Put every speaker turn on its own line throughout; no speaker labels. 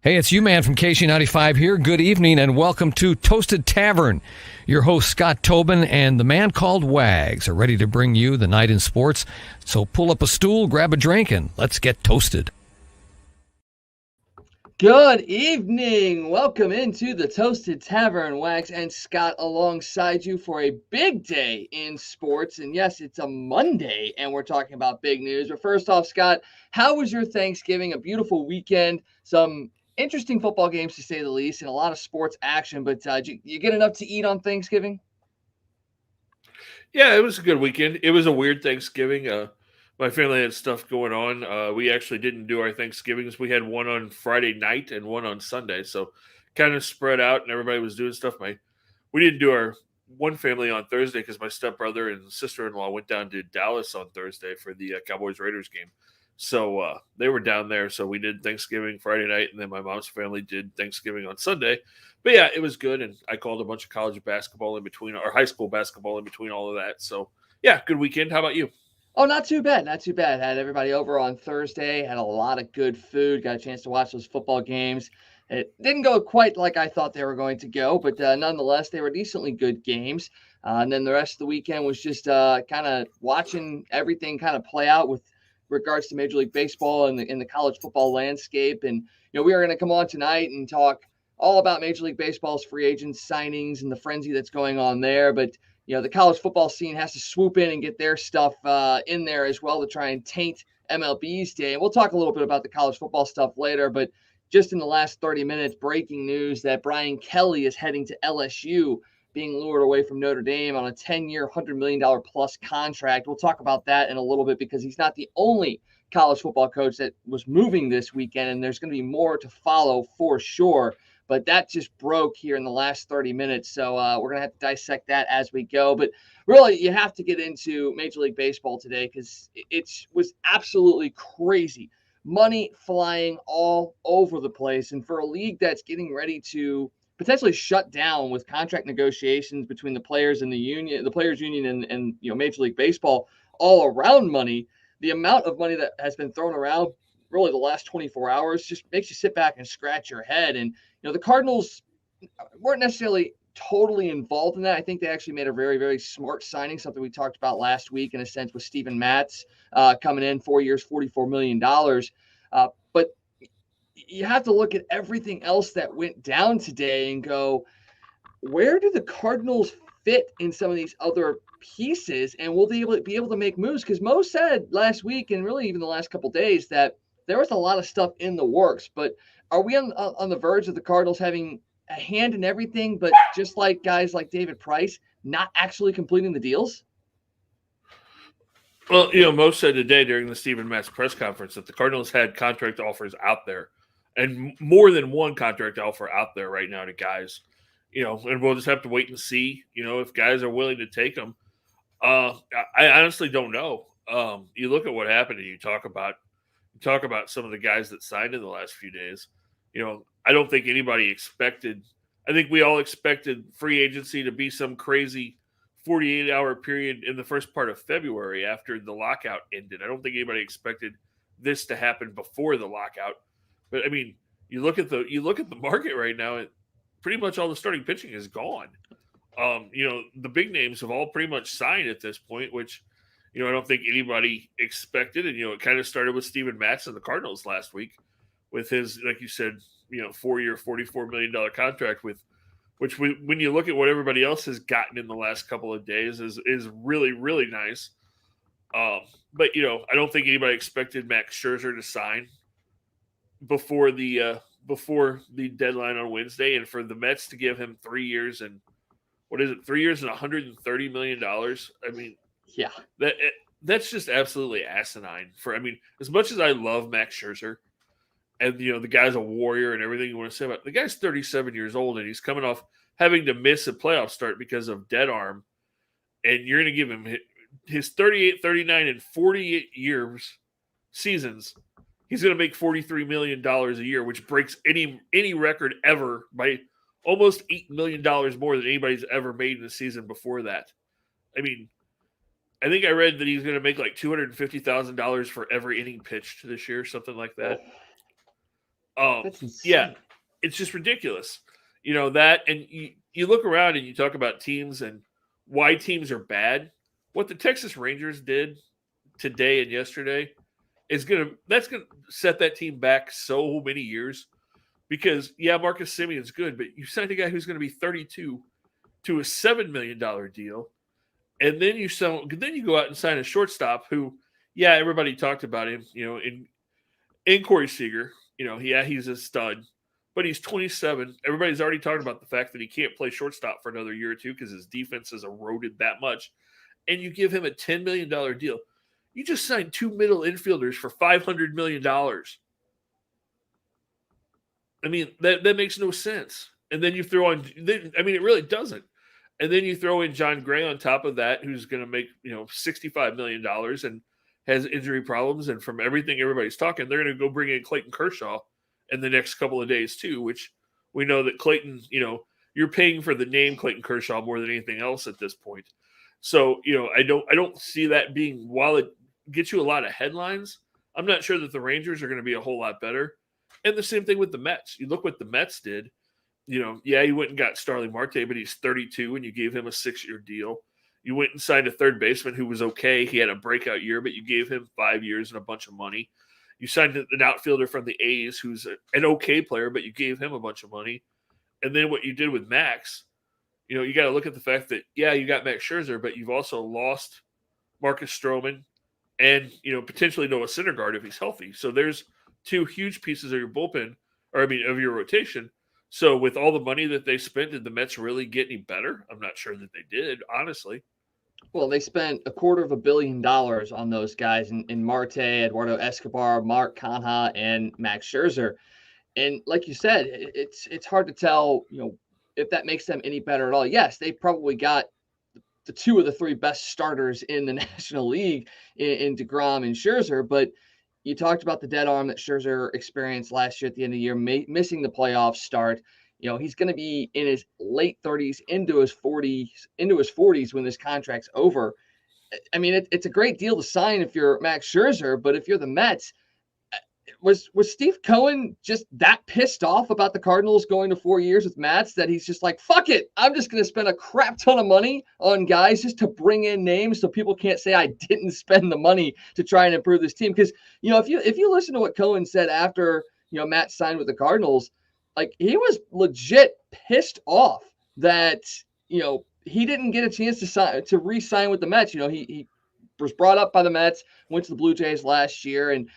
Hey, it's you, man, from KC95 here. Good evening and welcome to Toasted Tavern. Your host, Scott Tobin, and the man called Wags are ready to bring you the night in sports. So pull up a stool, grab a drink, and let's get toasted.
Good evening. Welcome into the Toasted Tavern. Wags and Scott alongside you for a big day in sports. And yes, it's a Monday, and we're talking about big news. But first off, Scott, how was your Thanksgiving? A beautiful weekend. Some interesting football games, to say the least, and a lot of sports action. But did you get enough to eat on Thanksgiving?
Yeah, it was a good weekend. It was a weird Thanksgiving. My family had stuff going on. We actually didn't do our Thanksgivings. We had one on Friday night and one on Sunday, so kind of spread out, and everybody was doing stuff. We didn't do our one family on Thursday because my stepbrother and sister-in-law went down to Dallas on Thursday for the Cowboys Raiders game. So they were down there. So we did Thanksgiving Friday night, and then my mom's family did Thanksgiving on Sunday. But yeah, it was good, and I called a bunch of college basketball in between, or high school basketball in between all of that. So yeah, good weekend. How about you?
Oh, not too bad. Not too bad. Had everybody over on Thursday, had a lot of good food, got a chance to watch those football games. It didn't go quite like I thought they were going to go, but nonetheless, they were decently good games. And then the rest of the weekend was just kind of watching everything kind of play out with regards to Major League Baseball and in the college football landscape. And, we are going to come on tonight and talk all about Major League Baseball's free agent signings and the frenzy that's going on there. But the college football scene has to swoop in and get their stuff in there as well to try and taint MLB's day. And we'll talk a little bit about the college football stuff later, but just in the last 30 minutes, breaking news that Brian Kelly is heading to LSU, being lured away from Notre Dame on a 10-year, $100 million plus contract. We'll talk about that in a little bit because he's not the only college football coach that was moving this weekend, and there's going to be more to follow for sure. But that just broke here in the last 30 minutes. So we're going to have to dissect that as we go. But really, you have to get into Major League Baseball today because it was absolutely crazy. Money flying all over the place. And for a league that's getting ready to potentially shut down with contract negotiations between the players and the players union and Major League Baseball all around money, the amount of money that has been thrown around really the last 24 hours just makes you sit back and scratch your head. And the Cardinals weren't necessarily totally involved in that. I think they actually made a very, very smart signing, something we talked about last week in a sense with Steven Matz coming in 4 years, $44 million. But you have to look at everything else that went down today and go, where do the Cardinals fit in some of these other pieces? And will they be able to make moves? Because Mo said last week and really even the last couple of days that there was a lot of stuff in the works, but are we on the verge of the Cardinals having a hand in everything, but just like guys like David Price, not actually completing the deals?
Well, Mo said today during the Stephen Matz press conference that the Cardinals had contract offers out there, and more than one contract offer out there right now to guys. And we'll just have to wait and see, if guys are willing to take them. I honestly don't know. You look at what happened, and you talk about some of the guys that signed in the last few days. I don't think anybody expected. I think we all expected free agency to be some crazy 48-hour period in the first part of February after the lockout ended. I don't think anybody expected this to happen before the lockout. But I mean, you look at the market right now. Pretty much all the starting pitching is gone. The big names have all pretty much signed at this point, which I don't think anybody expected. And it kind of started with Steven Matz and the Cardinals last week with his, like you said, 4-year, $44 million contract when you look at what everybody else has gotten in the last couple of days is really, really nice. But I don't think anybody expected Max Scherzer to sign before the deadline on Wednesday, and for the Mets to give him 3 years and what is it, 3 years and $130 million. I mean,
yeah,
that's just absolutely asinine. As much as I love Max Scherzer, and the guy's a warrior and everything you want to say about it, the guy's 37 years old and he's coming off having to miss a playoff start because of dead arm, and you're going to give him his 38, 39, and 48 years seasons. He's going to make $43 million a year, which breaks any record ever by almost $8 million more than anybody's ever made in a season before that. I mean, I think I read that he's going to make like $250,000 for every inning pitched this year, something like that.
That's
Yeah,
insane.
it's just ridiculous. That, and you look around and you talk about teams and why teams are bad. What the Texas Rangers did today and yesterday that's gonna set that team back so many years because Marcus Simeon's good, but you signed a guy who's going to be 32 to a $7 million deal, and then you go out and sign a shortstop who, everybody talked about him, in Corey Seager, he's a stud, but he's 27. Everybody's already talking about the fact that he can't play shortstop for another year or two because his defense has eroded that much, and you give him a $10 million deal. You just signed two middle infielders for $500 million. I mean, that makes no sense. And then you throw on, it really doesn't. And then you throw in John Gray on top of that, who's going to make, $65 million and has injury problems. And from everything everybody's talking, they're going to go bring in Clayton Kershaw in the next couple of days too, which we know that Clayton, you're paying for the name Clayton Kershaw more than anything else at this point. So, I don't see that being, while it gets you a lot of headlines, I'm not sure that the Rangers are going to be a whole lot better. And the same thing with the Mets. You look what the Mets did. He went and got Starling Marte, but he's 32 and you gave him a 6-year deal. You went and signed a third baseman who was okay. He had a breakout year, but you gave him 5 years and a bunch of money. You signed an outfielder from the A's who's an okay player, but you gave him a bunch of money. And then what you did with Max, you got to look at the fact that, you got Max Scherzer, but you've also lost Marcus Stroman and, potentially Noah Syndergaard if he's healthy. So there's two huge pieces of your bullpen, of your rotation. So with all the money that they spent, did the Mets really get any better? I'm not sure that they did, honestly.
Well, they spent $250 million on ththose guys in Marte, Eduardo Escobar, Mark Canha, and Max Scherzer. And like you said, it's hard to tell, if that makes them any better at all. Yes, they probably got the two of the three best starters in the National League in DeGrom and Scherzer, but you talked about the dead arm that Scherzer experienced last year at the end of the year, missing the playoff start. He's going to be in his late 30s into his 40s when this contract's over. I mean, it's a great deal to sign if you're Max Scherzer, but if you're the Mets, was Steve Cohen just that pissed off about the Cardinals going to 4 years with Mats that he's just like, fuck it, I'm just going to spend a crap ton of money on guys just to bring in names so people can't say I didn't spend the money to try and improve this team? Because, if you listen to what Cohen said after, Matt signed with the Cardinals, like he was legit pissed off that, he didn't get a chance to re-sign with the Mets. He was brought up by the Mets, went to the Blue Jays last year, and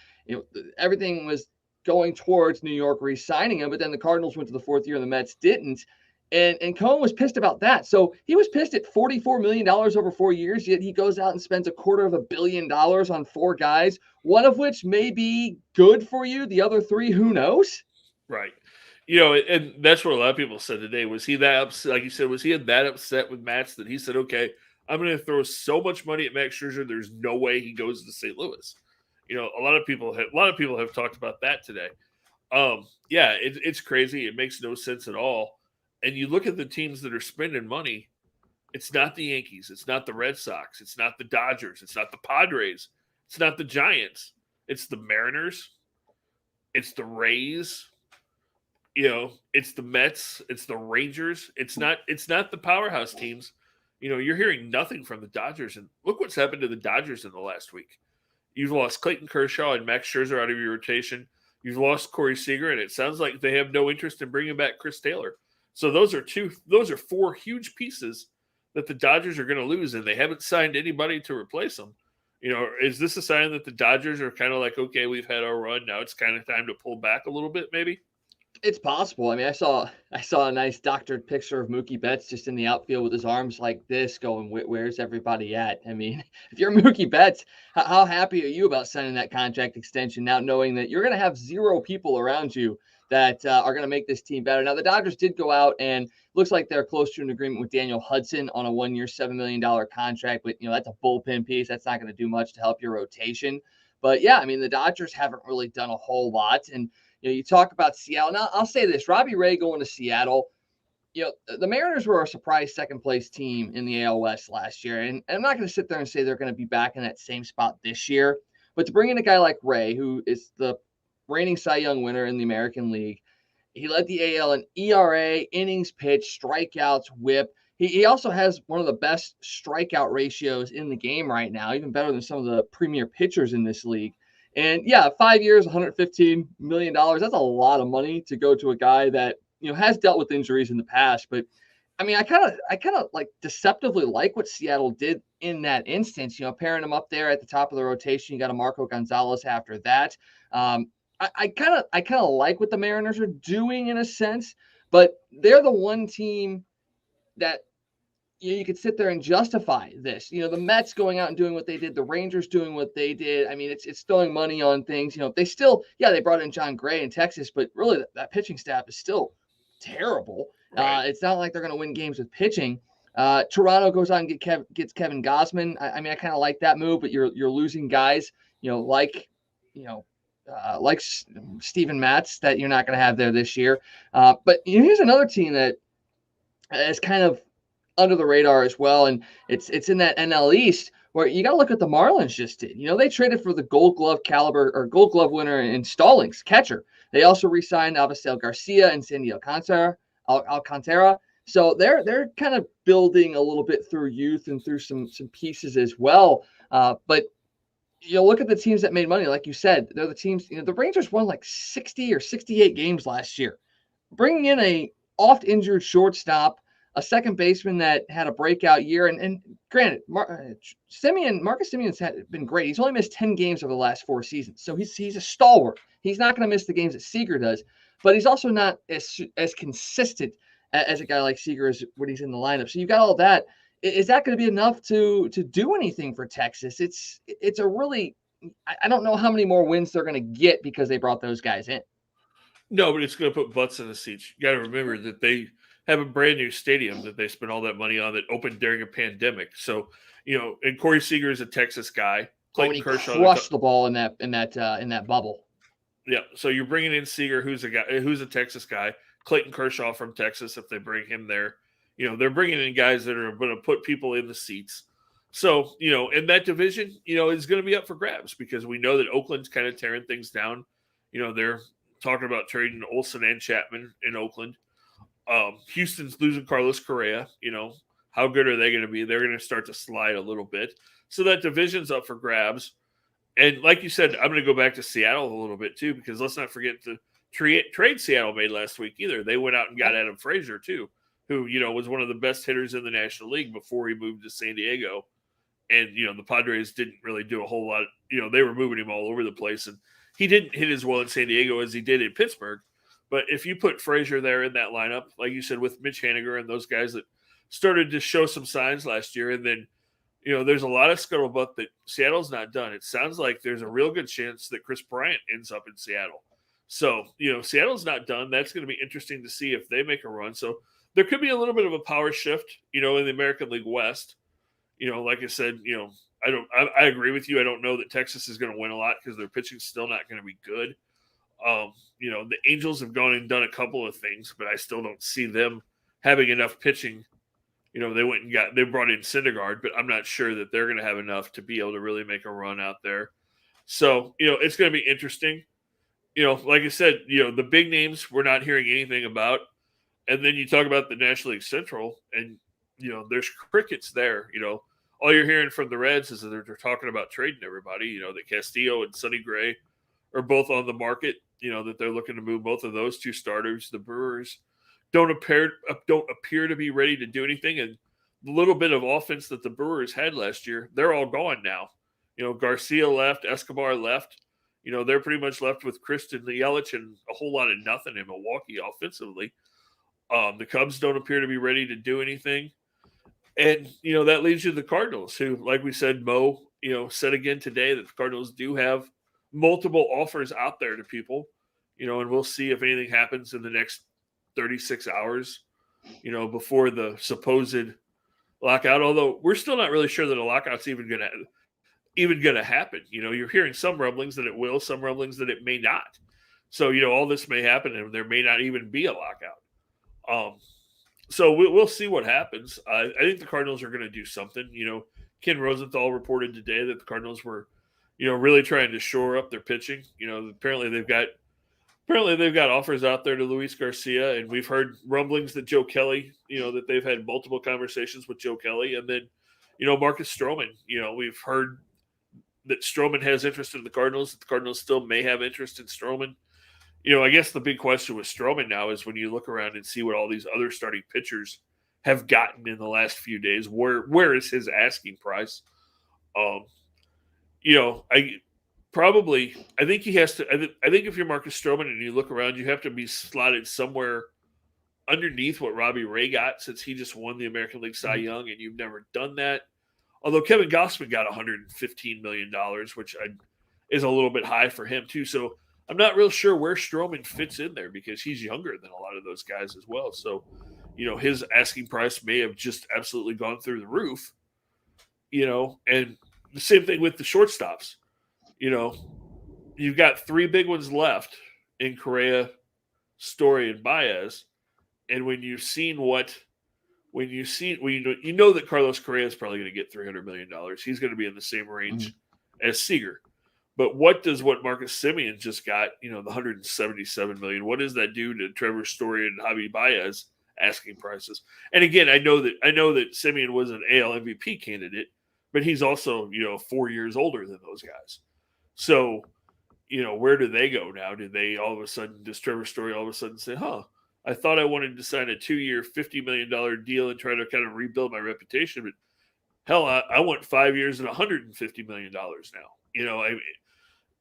everything was going towards New York re-signing him, but then the Cardinals went to the fourth year and the Mets didn't. And Cohen was pissed about that. So he was pissed at $44 million over 4 years, yet he goes out and spends $250 million on four guys, one of which may be good for you. The other three, who knows?
Right. And that's what a lot of people said today. Was he that upset? Like you said, was he that upset with Mats that he said, okay, I'm going to throw so much money at Max Scherzer, there's no way he goes to St. Louis. A lot of people have talked about that today. It's crazy. It makes no sense at all. And you look at the teams that are spending money. It's not the Yankees. It's not the Red Sox. It's not the Dodgers. It's not the Padres. It's not the Giants. It's the Mariners. It's the Rays. It's the Mets. It's the Rangers. It's not the powerhouse teams. You're hearing nothing from the Dodgers. And look what's happened to the Dodgers in the last week. You've lost Clayton Kershaw and Max Scherzer out of your rotation. You've lost Corey Seager, and it sounds like they have no interest in bringing back Chris Taylor. So those are four huge pieces that the Dodgers are going to lose, and they haven't signed anybody to replace them. Is this a sign that the Dodgers are kind of like, okay, we've had our run, now it's kind of time to pull back a little bit, maybe?
It's possible. I mean, I saw a nice doctored picture of Mookie Betts just in the outfield with his arms like this going, where's everybody at? I mean, if you're Mookie Betts, how happy are you about signing that contract extension now, knowing that you're going to have zero people around you that are going to make this team better? Now, the Dodgers did go out and looks like they're close to an agreement with Daniel Hudson on a 1-year, $7 million contract, but, that's a bullpen piece. That's not going to do much to help your rotation. But, yeah, I mean, the Dodgers haven't really done a whole lot. And, you talk about Seattle. Now, I'll say this. Robbie Ray going to Seattle, the Mariners were a surprise second-place team in the AL West last year. And I'm not going to sit there and say they're going to be back in that same spot this year. But to bring in a guy like Ray, who is the reigning Cy Young winner in the American League. He led the AL in ERA, innings pitched, strikeouts, whip. He also has one of the best strikeout ratios in the game right now, even better than some of the premier pitchers in this league. And yeah, 5 years, $115 million. That's a lot of money to go to a guy that, has dealt with injuries in the past. But I mean, I kind of like deceptively like what Seattle did in that instance, pairing him up there at the top of the rotation. You got a Marco Gonzalez after that. I kind of like what the Mariners are doing in a sense, but they're the one team that you could sit there and justify this. The Mets going out and doing what they did, the Rangers doing what they did. I mean, it's throwing money on things. They still, they brought in John Gray in Texas, but really that pitching staff is still terrible. Right. It's not like they're going to win games with pitching. Toronto goes on and gets Kevin Gausman. I mean, I kind of like that move, but you're losing guys, like Steven Matz that you're not going to have there this year. But here's another team that is kind of under the radar as well, and it's in that NL East where you got to look at the Marlins just did. They traded for the Gold Glove winner in Stallings, catcher. They also re-signed Avisail Garcia and Sandy Alcantara. So they're kind of building a little bit through youth and through some pieces as well. But look at the teams that made money. Like you said, they're the teams. The Rangers won like 60 or 68 games last year, bringing in a oft-injured shortstop, a second baseman that had a breakout year. And granted, Marcus Semien's been great. He's only missed 10 games over the last 4 seasons. So he's a stalwart. He's not going to miss the games that Seager does, but he's also not as consistent as a guy like Seager is when he's in the lineup. So you've got all that. Is that going to be enough to do anything for Texas? It's a really, I don't know how many more wins they're going to get because they brought those guys in.
No, but it's going to put butts in the seats. You got to remember that they have a brand new stadium that they spent all that money on that opened during a pandemic. So, and Corey Seager is a Texas guy.
Clayton Kershaw crushed the ball in that bubble.
Yeah. So you're bringing in Seager, who's a Texas guy. Clayton Kershaw from Texas, if they bring him there. They're bringing in guys that are going to put people in the seats. So, in that division, is going to be up for grabs because we know that Oakland's kind of tearing things down. They're talking about trading Olsen and Chapman in Oakland. Houston's losing Carlos Correa. How good are they going to be? They're going to start to slide a little bit. So that division's up for grabs. And like you said, I'm going to go back to Seattle a little bit too, because let's not forget the trade Seattle made last week either. They went out and got Adam Frazier too, who, was one of the best hitters in the National League before he moved to San Diego. And, the Padres didn't really do a whole lot. They were moving him all over the place. And he didn't hit as well in San Diego as he did in Pittsburgh. But if you put Frazier there in that lineup, like you said, with Mitch Haniger and those guys that started to show some signs last year, and then, there's a lot of scuttlebutt that Seattle's not done. It sounds like there's a real good chance that Chris Bryant ends up in Seattle. So, Seattle's not done. That's going to be interesting to see if they make a run. So there could be a little bit of a power shift, in the American League West. Like I said, I agree with you. I don't know that Texas is going to win a lot because their pitching's still not going to be good. The Angels have gone and done a couple of things, but I still don't see them having enough pitching. They brought in Syndergaard, but I'm not sure that they're going to have enough to be able to really make a run out there. So, it's going to be interesting. Like I said, the big names we're not hearing anything about. And then you talk about the National League Central and, there's crickets there. All you're hearing from the Reds is that they're talking about trading everybody, that Castillo and Sonny Gray are both on the market, that they're looking to move both of those two starters. The Brewers don't appear to be ready to do anything. And the little bit of offense that the Brewers had last year, they're all gone now. Garcia left, Escobar left. They're pretty much left with Christian Yelich and a whole lot of nothing in Milwaukee offensively. The Cubs don't appear to be ready to do anything. And, that leads you to the Cardinals, who, like we said, Mo, said again today that the Cardinals do have multiple offers out there to people, and we'll see if anything happens in the next 36 hours, before the supposed lockout. Although we're still not really sure that a lockout's even going to happen. You're hearing some rumblings that it will, some rumblings that it may not. So, all this may happen and there may not even be a lockout. So we'll see what happens. I think the Cardinals are going to do something. Ken Rosenthal reported today that the Cardinals were really trying to shore up their pitching. Apparently they've got offers out there to Luis Garcia, and we've heard rumblings that Joe Kelly, that they've had multiple conversations with Joe Kelly, and then, Marcus Stroman. We've heard that Stroman has interest in the Cardinals. That the Cardinals still may have interest in Stroman. I guess the big question with Stroman now is when you look around and see what all these other starting pitchers have gotten in the last few days, where is his asking price? I think he has to. I think if you're Marcus Stroman and you look around, you have to be slotted somewhere underneath what Robbie Ray got, since he just won the American League Cy Young, and you've never done that. Although Kevin Gausman got $115 million, which is a little bit high for him too. So I'm not real sure where Stroman fits in there, because he's younger than a lot of those guys as well. So, his asking price may have just absolutely gone through the roof, and the same thing with the shortstops. You've got three big ones left in Correa, Story, and Baez. And when you know that Carlos Correa is probably going to get $300 million, he's going to be in the same range as Seager. But what Marcus Semien just got, the $177 million, what does that do to Trevor Story and Javi Baez asking prices? And again, I know that Semien was an AL MVP candidate, but he's also, 4 years older than those guys. So, where do they go now? Does Trevor Story all of a sudden say, I thought I wanted to sign a 2-year, $50 million deal and try to kind of rebuild my reputation, but hell, I want 5 years and $150 million now.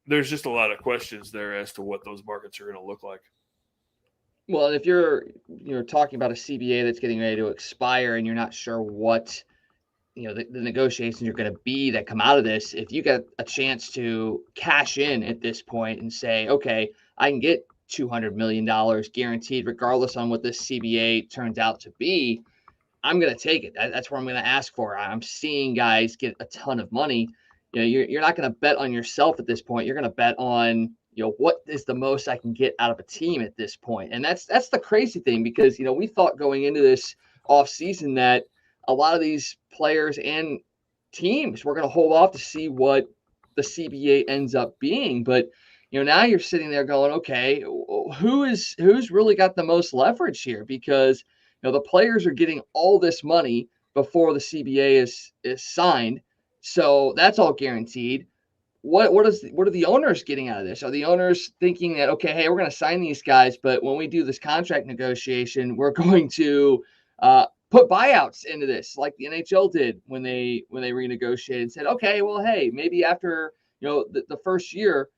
There's just a lot of questions there as to what those markets are going to look like.
Well, if you're talking about a CBA that's getting ready to expire and you're not sure what the negotiations are going to be that come out of this, if you get a chance to cash in at this point and say, okay, I can get $200 million guaranteed regardless on what this CBA turns out to be, I'm going to take it. That's what I'm going to ask for. I'm seeing guys get a ton of money. You're not going to bet on yourself at this point. You're going to bet on, what is the most I can get out of a team at this point. And that's the crazy thing, because, we thought going into this offseason that a lot of these players and teams were going to hold off to see what the CBA ends up being. But, now you're sitting there going, okay, who's really got the most leverage here? Because, the players are getting all this money before the CBA is signed. So that's all guaranteed. What are the owners getting out of this? Are the owners thinking that, okay, hey, we're going to sign these guys, but when we do this contract negotiation, we're going to put buyouts into this, like the NHL did when they renegotiated and said, okay, well, hey, maybe after the first year,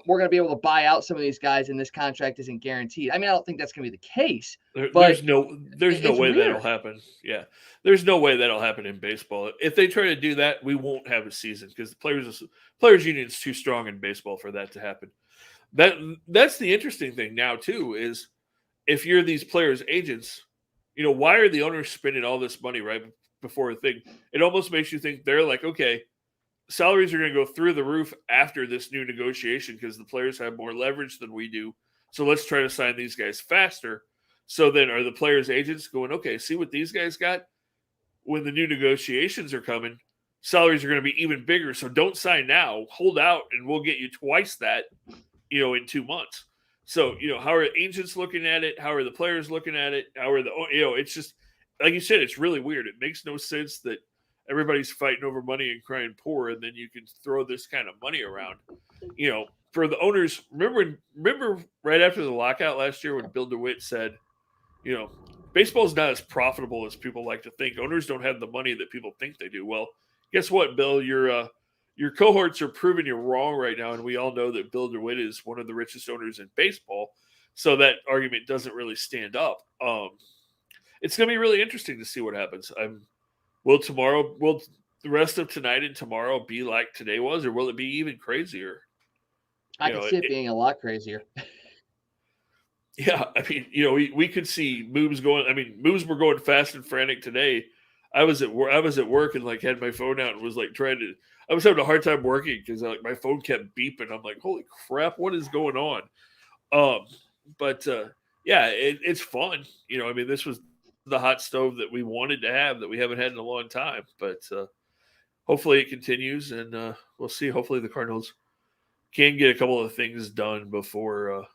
we're going to be able to buy out some of these guys, and this contract isn't guaranteed. I mean, I don't think that's going to be the case.
There's no way
weird.
that'll happen. Yeah, there's no way that'll happen in baseball. If they try to do that, we won't have a season, because the players union is too strong in baseball for that to happen. That's the interesting thing now too, is if you're these players' agents, why are the owners spending all this money right before a thing? It almost makes you think they're like, okay, salaries are going to go through the roof after this new negotiation because the players have more leverage than we do. So let's try to sign these guys faster. So then are the players' agents going, okay, see what these guys got? When the new negotiations are coming, salaries are going to be even bigger. So don't sign now. Hold out, and we'll get you twice that, in 2 months. So, how are agents looking at it? How are the players looking at it? How are it's just, like you said, it's really weird. It makes no sense that everybody's fighting over money and crying poor, and then you can throw this kind of money around. For the owners, remember right after the lockout last year when Bill DeWitt said, baseball's not as profitable as people like to think. Owners don't have the money that people think they do. Well, guess what, Bill? Your cohorts are proving you wrong right now, and we all know that Bill DeWitt is one of the richest owners in baseball, so that argument doesn't really stand up. It's going to be really interesting to see what happens. Will the rest of tonight and tomorrow be like today was, or will it be even crazier?
I can see it being a lot crazier.
Yeah, I mean, we could see moves going. I mean, moves were going fast and frantic today. I was at work and had my phone out and was I was having a hard time working because my phone kept beeping. I'm like, holy crap, what is going on? Yeah, it's fun. This was the hot stove that we wanted to have that we haven't had in a long time. But hopefully it continues, and we'll see. Hopefully the Cardinals can get a couple of things done before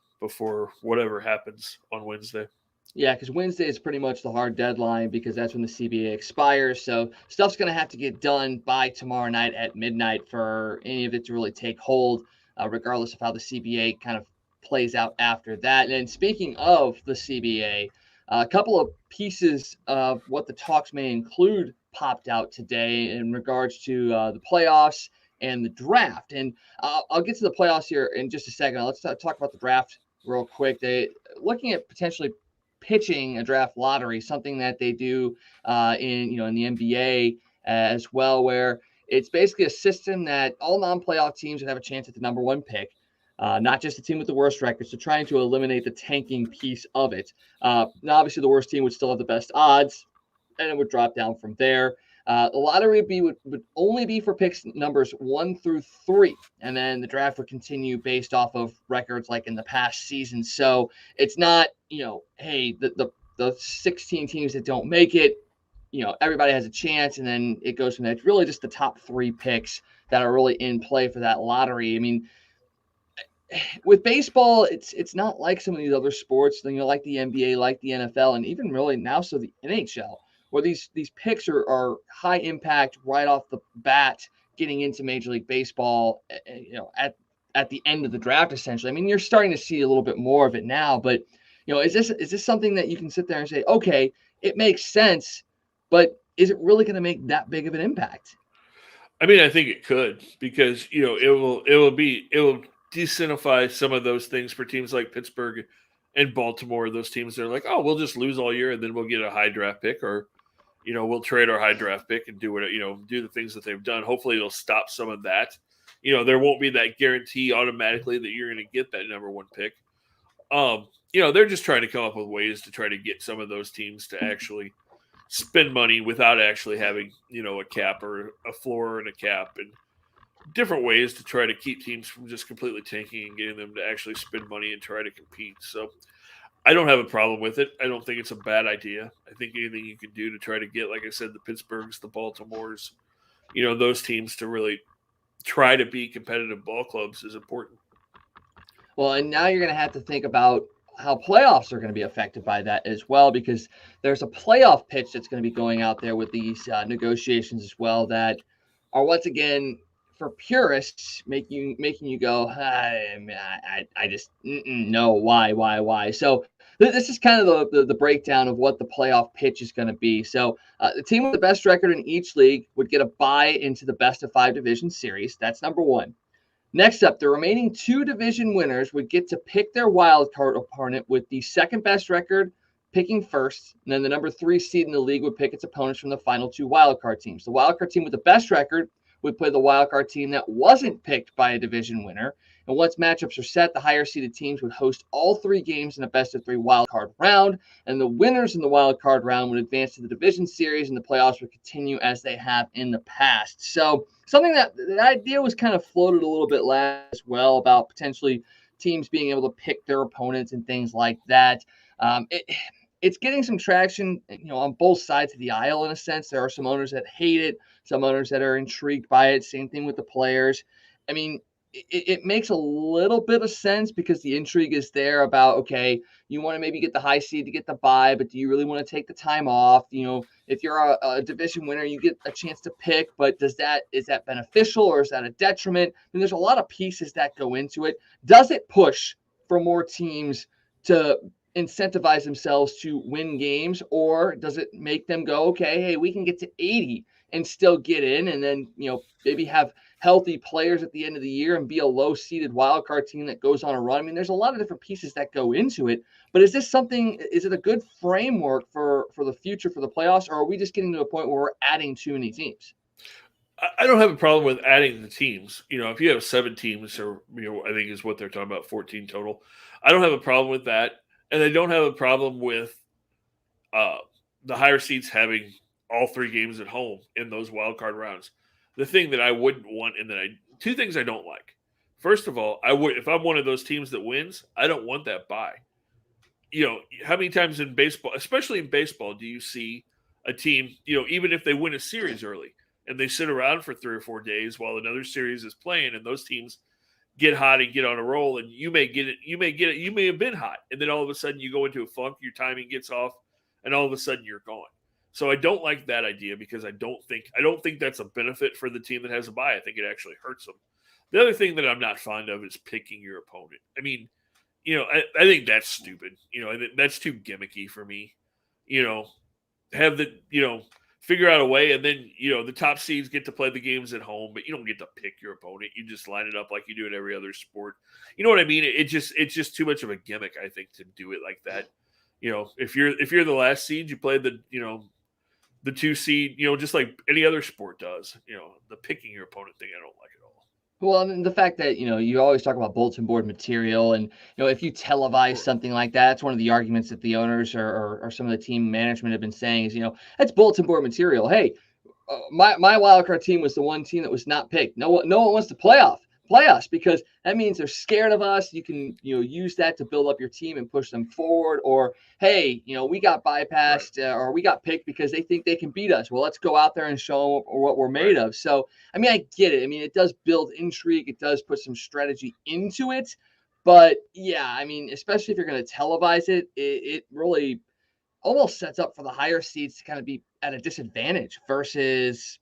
whatever happens on Wednesday.
Yeah, because Wednesday is pretty much the hard deadline because that's when the CBA expires. So stuff's going to have to get done by tomorrow night at midnight for any of it to really take hold, regardless of how the CBA kind of plays out after that. And speaking of the CBA, a couple of pieces of what the talks may include popped out today in regards to the playoffs and the draft. And I'll get to the playoffs here in just a second. Let's talk about the draft real quick. They looking at potentially pitching a draft lottery, something that they do in the NBA as well, where it's basically a system that all non-playoff teams would have a chance at the number one pick. Not just the team with the worst record, so trying to eliminate the tanking piece of it. Now, obviously, the worst team would still have the best odds, and it would drop down from there. The lottery would only be for picks numbers 1 through 3, and then the draft would continue based off of records like in the past season. So it's not, hey, the 16 teams that don't make it, everybody has a chance, and then it goes from there. It's really just the top 3 picks that are really in play for that lottery. I mean, with baseball, it's not like some of these other sports, like the NBA, like the NFL, and even really now so the NHL, where these picks are high impact right off the bat, getting into Major League Baseball, at the end of the draft, essentially. I mean, you're starting to see a little bit more of it now, but is this something that you can sit there and say, okay, it makes sense, but is it really going to make that big of an impact?
I mean, I think it could, because it will decentrify some of those things for teams like Pittsburgh and Baltimore. Those teams that are like, oh, we'll just lose all year and then we'll get a high draft pick, or we'll trade our high draft pick and do the things that they've done. Hopefully it'll stop some of that. There won't be that guarantee automatically that you're going to get that number one pick. They're just trying to come up with ways to try to get some of those teams to actually spend money without actually having, a cap or a floor and a cap, and different ways to try to keep teams from just completely tanking and getting them to actually spend money and try to compete. So I don't have a problem with it. I don't think it's a bad idea. I think anything you can do to try to get, like I said, the Pittsburghs, the Baltimores, those teams to really try to be competitive ball clubs is important.
Well, and now you're going to have to think about how playoffs are going to be affected by that as well, because there's a playoff pitch that's going to be going out there with these negotiations as well that are once again, for purists, making you go, I just no, why? So this is kind of the breakdown of what the playoff pitch is going to be. So the team with the best record in each league would get a bye into the best of 5 division series. That's number one. Next up, the remaining 2 division winners would get to pick their wild card opponent, with the second best record picking first, and then the number 3 seed in the league would pick its opponents from the final 2 wild card teams. The wild card team with the best record would play the wild card team that wasn't picked by a division winner. And once matchups are set, the higher seeded teams would host all 3 games in a best of 3 wild card round, and the winners in the wild card round would advance to the division series, and the playoffs would continue as they have in the past. So something that the idea was kind of floated a little bit last as well, about potentially teams being able to pick their opponents and things like that. It's getting some traction, on both sides of the aisle in a sense. There are some owners that hate it, some owners that are intrigued by it. Same thing with the players. I mean, it makes a little bit of sense because the intrigue is there about, okay, you want to maybe get the high seed to get the bye, but do you really want to take the time off? If you're a division winner, you get a chance to pick, but is that beneficial or is that a detriment? And there's a lot of pieces that go into it. Does it push for more teams to incentivize themselves to win games, or does it make them go, okay, hey, we can get to 80 and still get in, and then maybe have healthy players at the end of the year and be a low-seeded wild card team that goes on a run? I mean, there's a lot of different pieces that go into it, but is it a good framework for the future for the playoffs, or are we just getting to a point where we're adding too many teams?
I don't have a problem with adding the teams. If you have 7 teams, or I think is what they're talking about, 14 total, I don't have a problem with that. And I don't have a problem with the higher seeds having all 3 games at home in those wild card rounds. The thing that I wouldn't want, and 2 things I don't like. First of all, if I'm one of those teams that wins, I don't want that bye. How many times in baseball, especially in baseball, do you see a team, even if they win a series early, and they sit around for 3 or 4 days while another series is playing, and those teams get hot and get on a roll, and you may have been hot, and then all of a sudden you go into a funk, your timing gets off, and all of a sudden you're gone. So I don't like that idea because I don't think that's a benefit for the team that has a bye. I think it actually hurts them. The other thing that I'm not fond of is picking your opponent. I mean, I think that's stupid. That's too gimmicky for me. Have the figure out a way, and then the top seeds get to play the games at home, but you don't get to pick your opponent. You just line it up like you do in every other sport. You know what I mean? It's just too much of a gimmick, I think, to do it like that. If you're the last seed, you play the 2 seed. Just like any other sport does. The picking your opponent thing, I don't like at all.
Well, and the fact that, you always talk about bulletin board material, and, if you televise something like that, that's one of the arguments that the owners or some of the team management have been saying is, that's bulletin board material. Hey, my wildcard team was the one team that was not picked. No one wants to play us because that means they're scared of us. You can, use that to build up your team and push them forward. Or, hey, we got bypassed or we got picked because they think they can beat us. Well, let's go out there and show them what we're made of. So, I mean, I get it. I mean, it does build intrigue. It does put some strategy into it. But yeah, I mean, especially if you're going to televise it, it really almost sets up for the higher seeds to kind of be at a disadvantage versus,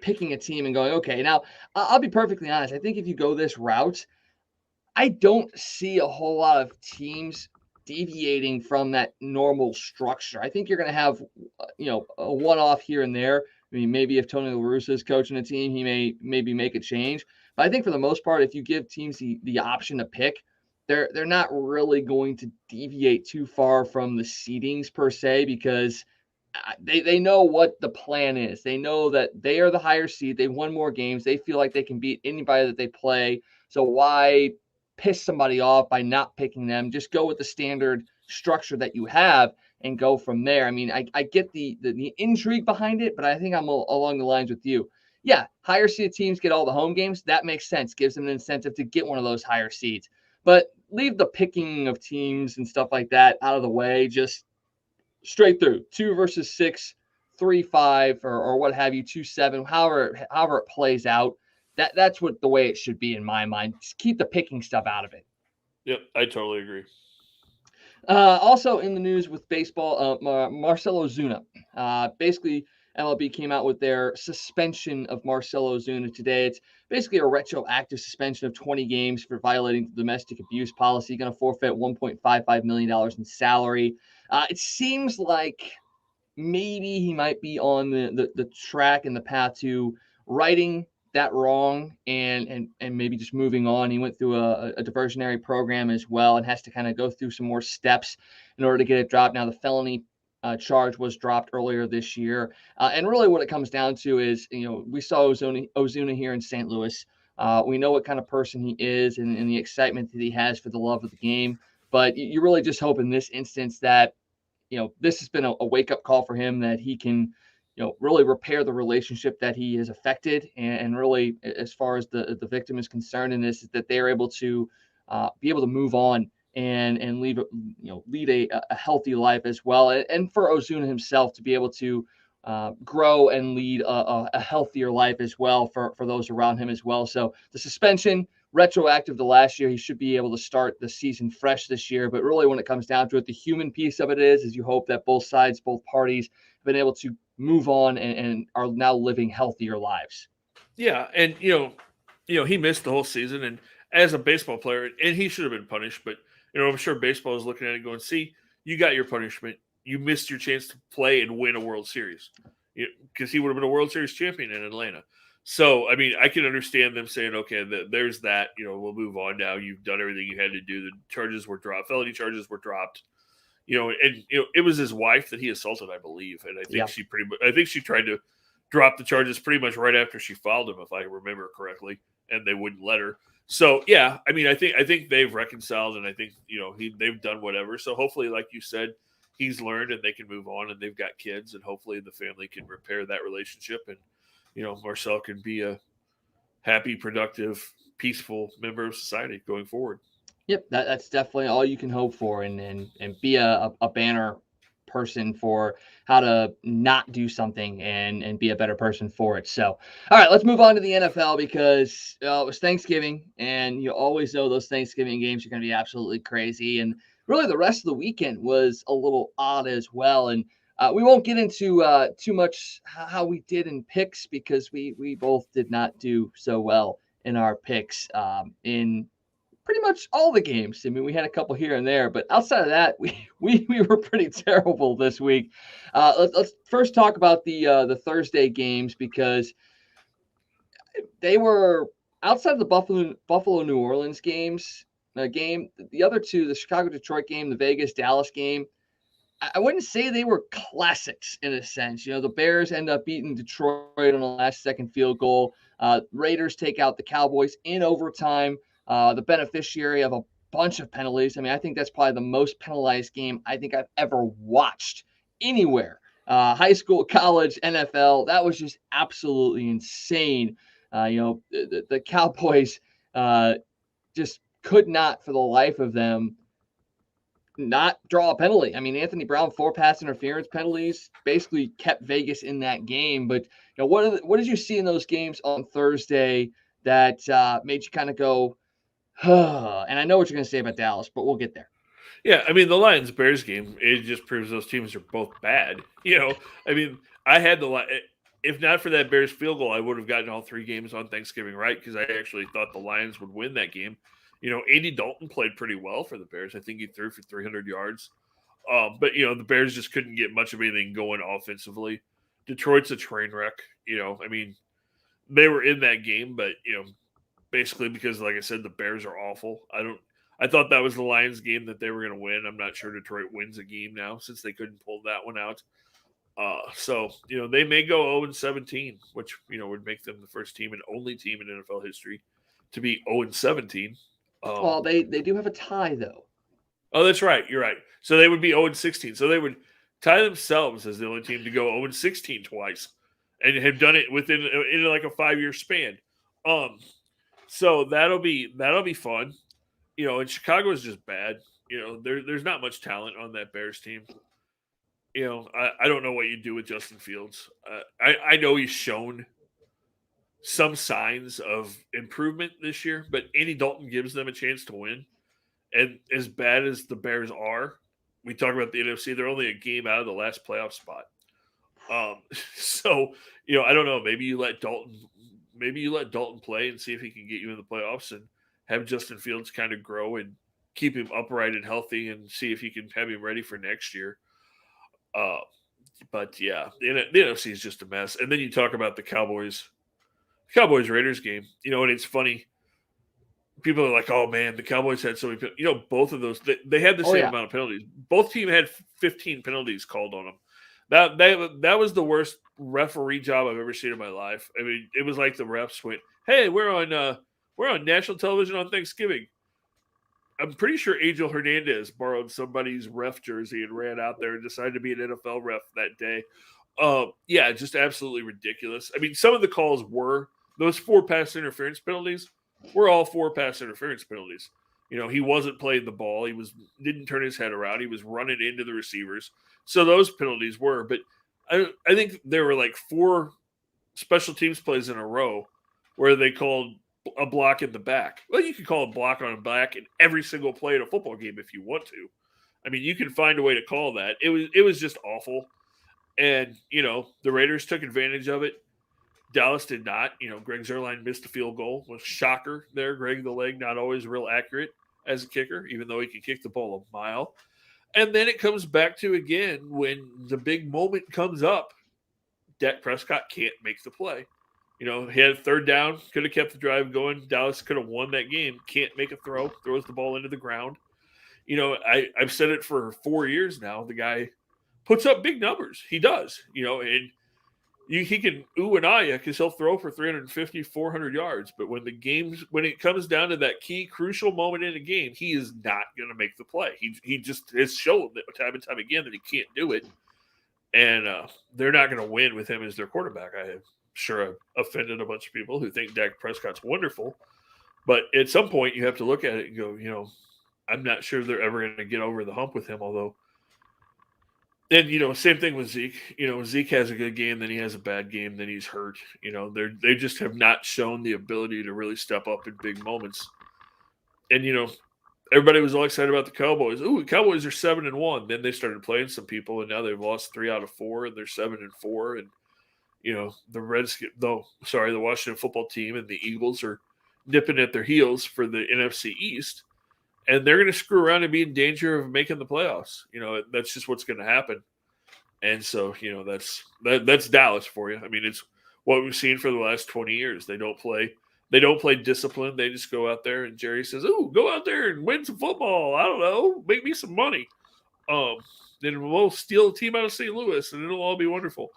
picking a team and going, okay, now I'll be perfectly honest. I think if you go this route, I don't see a whole lot of teams deviating from that normal structure. I think you're going to have, a one-off here and there. I mean, maybe if Tony La Russa is coaching a team, he may maybe make a change. But I think for the most part, if you give teams the option to pick, they're not really going to deviate too far from the seedings per se, because they know what the plan is. They know that they are the higher seed. They won more games. They feel like they can beat anybody that they play. So why piss somebody off by not picking them? Just go with the standard structure that you have and go from there. I mean, I get the intrigue behind it, but I think I'm along the lines with you. Yeah, higher seed teams get all the home games. That makes sense. Gives them an incentive to get one of those higher seeds. But leave the picking of teams and stuff like that out of the way. Just straight through 2 versus 6, 3-5, or what have you, 2-7, however it plays out. That's what the way it should be in my mind. Just keep the picking stuff out of it.
Yep, I totally agree.
Also in the news with baseball, Marcell Ozuna. Basically, MLB came out with their suspension of Marcell Ozuna today. It's basically a retroactive suspension of 20 games for violating the domestic abuse policy. Going to forfeit $1.55 million in salary. It seems like maybe he might be on the track and the path to righting that wrong and maybe just moving on. He went through a diversionary program as well and has to kind of go through some more steps in order to get it dropped. Now, the felony charge was dropped earlier this year. And really what it comes down to is, we saw Ozuna here in St. Louis. We know what kind of person he is and the excitement that he has for the love of the game. But you really just hope in this instance that, this has been a wake-up call for him, that he can, really repair the relationship that he has affected. And really, as far as the victim is concerned in this, is that they are able to be able to move on and lead a healthy life as well. And for Ozuna himself to be able to grow and lead a healthier life as well for those around him as well. So the suspension, retroactive to last year, he should be able to start the season fresh this year. But really, when it comes down to it, the human piece of it is you hope that both sides, both parties have been able to move on and are now living healthier lives.
Yeah. And, he missed the whole season, and as a baseball player, and he should have been punished, but, I'm sure baseball is looking at it going, see, you got your punishment. You missed your chance to play and win a World Series, because he would have been a World Series champion in Atlanta. So, I mean, I can understand them saying, okay, there's that, we'll move on now. You've done everything you had to do. The charges were dropped. Felony charges were dropped, and, it was his wife that he assaulted, I believe. And I think she tried to drop the charges pretty much right after she filed him, if I remember correctly, and they wouldn't let her. So, yeah, I mean, I think they've reconciled, and I think, they've done whatever. So hopefully, like you said, he's learned and they can move on, and they've got kids, and hopefully the family can repair that relationship, and Marcell can be a happy, productive, peaceful member of society going forward.
Yep, that's definitely all you can hope for, and be a banner person for how to not do something and be a better person for it. So, all right, let's move on to the NFL because it was Thanksgiving, and you always know those Thanksgiving games are going to be absolutely crazy. And really, the rest of the weekend was a little odd as well. And we won't get into too much how we did in picks because we both did not do so well in our picks in pretty much all the games. I mean, we had a couple here and there, but outside of that, we were pretty terrible this week. Let's first talk about the Thursday games because they were outside of the Buffalo New Orleans games. Game the other two, the Chicago Detroit game, the Vegas Dallas game. I wouldn't say they were classics in a sense. The Bears end up beating Detroit on a last-second field goal. Raiders take out the Cowboys in overtime. The beneficiary of a bunch of penalties. I mean, I think that's probably the most penalized game I think I've ever watched anywhere. High school, college, NFL. That was just absolutely insane. The Cowboys just could not, for the life of them, not draw a penalty. I mean, Anthony Brown, 4 pass interference penalties, basically kept Vegas in that game. But what did you see in those games on Thursday that made you kind of go, huh? And I know what you're going to say about Dallas, but we'll get there.
Yeah, I mean, the Lions-Bears game, it just proves those teams are both bad. I mean, I had if not for that Bears field goal, I would have gotten all 3 games on Thanksgiving, right? Because I actually thought the Lions would win that game. Andy Dalton played pretty well for the Bears. I think he threw for 300 yards. But, the Bears just couldn't get much of anything going offensively. Detroit's a train wreck. I mean, they were in that game, but, basically because, like I said, the Bears are awful. I thought that was the Lions game that they were going to win. I'm not sure Detroit wins a game now since they couldn't pull that one out. So, they may go 0-17, which, would make them the first team and only team in NFL history to be 0-17.
Well, they do have a tie, though.
Oh, that's right. You're right. So they would be 0-16. So they would tie themselves as the only team to go 0-16 twice and have done it in like a 5-year span. So that'll be fun. And Chicago is just bad. There's not much talent on that Bears team. I don't know what you do with Justin Fields. I know he's shown some signs of improvement this year, but Andy Dalton gives them a chance to win. And as bad as the Bears are, we talk about the NFC, they're only a game out of the last playoff spot. So, I don't know. Maybe you let Dalton play and see if he can get you in the playoffs and have Justin Fields kind of grow and keep him upright and healthy and see if you can have him ready for next year. But yeah, the NFC is just a mess. And then you talk about the Cowboys-Raiders game, and it's funny. People are like, oh, man, the Cowboys had so many – both of those – they had the same amount of penalties. Both teams had 15 penalties called on them. That was the worst referee job I've ever seen in my life. I mean, it was like the refs went, hey, we're on national television on Thanksgiving. I'm pretty sure Angel Hernandez borrowed somebody's ref jersey and ran out there and decided to be an NFL ref that day. Yeah, just absolutely ridiculous. I mean, some of the calls were – those 4 pass interference penalties were all 4 pass interference penalties. He wasn't playing the ball. He didn't turn his head around. He was running into the receivers. So those penalties were. But I think there were like 4 special teams plays in a row where they called a block in the back. Well, you could call a block on a back in every single play in a football game if you want to. I mean, you can find a way to call that. It was just awful. And, the Raiders took advantage of it. Dallas did not. Greg Zuerlein missed a field goal. Was shocker there. Greg the leg, not always real accurate as a kicker, even though he can kick the ball a mile. And then it comes back to, again, when the big moment comes up, Dak Prescott can't make the play. He had 3rd down, could have kept the drive going. Dallas could have won that game. Can't make a throw, throws the ball into the ground. I've said it for 4 years now. The guy puts up big numbers. He does, and he can ooh and ah because he'll throw for 350, 400 yards. But when it comes down to that key crucial moment in a game, he is not going to make the play. He just has shown that time and time again that he can't do it. And they're not going to win with him as their quarterback. I'm sure I've offended a bunch of people who think Dak Prescott's wonderful. But at some point you have to look at it and go, I'm not sure they're ever going to get over the hump with him, although And, same thing with Zeke. Zeke has a good game, then he has a bad game, then he's hurt. They just have not shown the ability to really step up in big moments. And, everybody was all excited about the Cowboys. Ooh, the Cowboys are 7-1. Then they started playing some people, and now they've lost 3 out of 4, and they're 7-4. And the Washington football team and the Eagles are nipping at their heels for the NFC East, and they're going to screw around and be in danger of making the playoffs. That's just what's going to happen. And so, that's Dallas for you. I mean, it's what we've seen for the last 20 years. They don't play discipline. They just go out there, and Jerry says, "Ooh, go out there and win some football. I don't know, make me some money. Then we'll steal a team out of St. Louis, and it'll all be wonderful."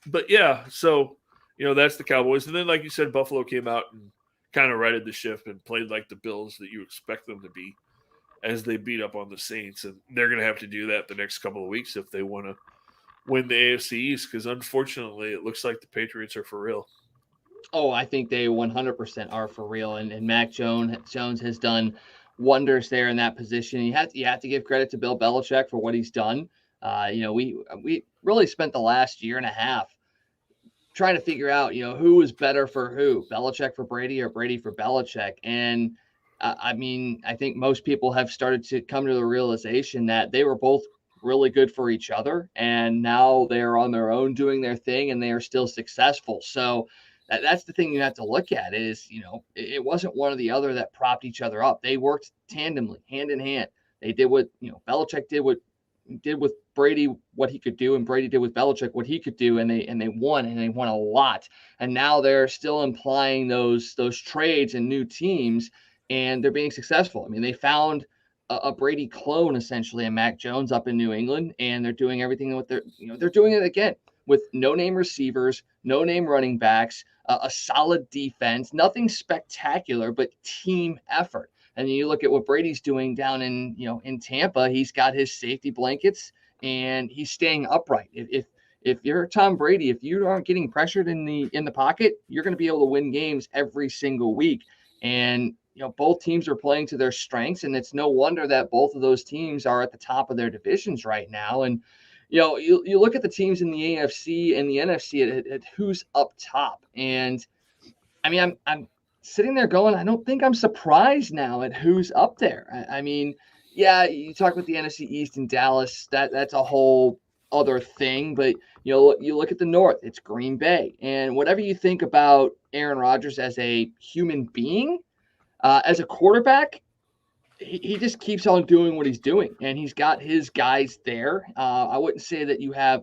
But yeah, so that's the Cowboys. And then, like you said, Buffalo came out and kind of righted the ship and played like the Bills that you expect them to be, as they beat up on the Saints. And they're going to have to do that the next couple of weeks if they want to win the AFC East, because unfortunately it looks like the Patriots are for real.
Oh, I think they 100% are for real. And Mac Jones has done wonders there in that position. You have to give credit to Bill Belichick for what he's done. We really spent the last year and a half trying to figure out, who was better for who, Belichick for Brady or Brady for Belichick. And I think most people have started to come to the realization that they were both really good for each other. And now they're on their own doing their thing, and they are still successful. So that's the thing you have to look at is, it wasn't one or the other that propped each other up. They worked tandemly, hand in hand. They did what, Belichick did with Brady, what he could do, and Brady did with Belichick what he could do, and they won a lot. And now they're still implying those trades and new teams, and they're being successful. I mean, they found a Brady clone essentially, a Mac Jones up in New England, and they're doing everything with they're doing it again with no name receivers, no name running backs, a solid defense, nothing spectacular, but team effort. And you look at what Brady's doing down in Tampa. He's got his safety blankets and he's staying upright. If you're Tom Brady, if you aren't getting pressured in the pocket, you're going to be able to win games every single week. And both teams are playing to their strengths, and it's no wonder that both of those teams are at the top of their divisions right now. And you look at the teams in the AFC and the NFC at who's up top, and I mean I'm sitting there going, I don't think I'm surprised now at who's up there. I mean, yeah, you talk about the NFC East and Dallas, that's a whole other thing, but you look at the North, it's Green Bay. And whatever you think about Aaron Rodgers as a human being, as a quarterback, he just keeps on doing what he's doing, and he's got his guys there. I wouldn't say that you have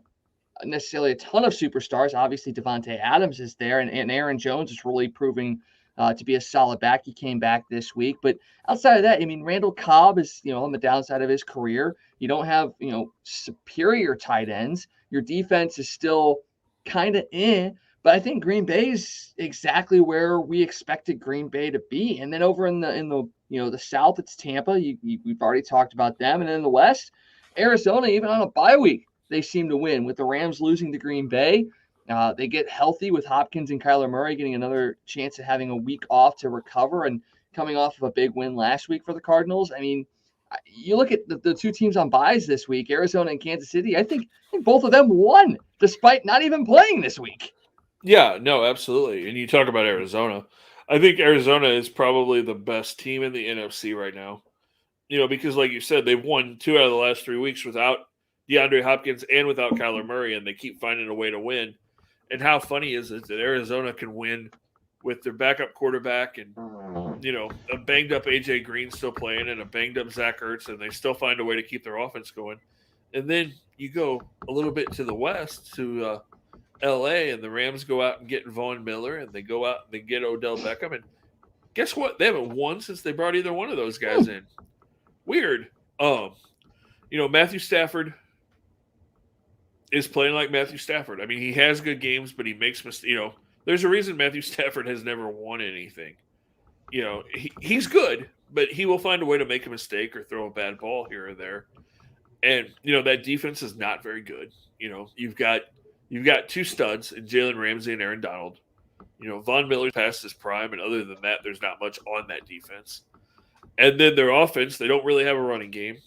necessarily a ton of superstars. Obviously, Devontae Adams is there, and Aaron Jones is really proving to be a solid back. He came back this week. But outside of that, I mean, Randall Cobb is, on the downside of his career. You don't have, superior tight ends. Your defense is still kind of but I think Green Bay is exactly where we expected Green Bay to be. And then over in the the South, it's Tampa. We've already talked about them. And then in the West, Arizona, even on a bye week, they seem to win with the Rams losing to Green Bay. They get healthy with Hopkins and Kyler Murray getting another chance at having a week off to recover and coming off of a big win last week for the Cardinals. I mean, you look at the two teams on byes this week, Arizona and Kansas City. I think both of them won despite not even playing this week.
Yeah, no, absolutely. And you talk about Arizona. I think Arizona is probably the best team in the NFC right now. Because like you said, they've won 2 out of the last 3 weeks without DeAndre Hopkins and without Kyler Murray, and they keep finding a way to win. And how funny is it that Arizona can win with their backup quarterback and, a banged up A.J. Green still playing and a banged up Zach Ertz, and they still find a way to keep their offense going. And then you go a little bit to the west to L.A., and the Rams go out and get Von Miller, and they go out and they get Odell Beckham. And guess what? They haven't won since they brought either one of those guys in. Weird. Matthew Stafford is playing like Matthew Stafford. I mean, he has good games, but he makes mistakes. There's a reason Matthew Stafford has never won anything. He's good, but he will find a way to make a mistake or throw a bad ball here or there. And, that defense is not very good. You've got 2 studs in Jalen Ramsey and Aaron Donald. Von Miller's past his prime, and other than that, there's not much on that defense. And then their offense, they don't really have a running game.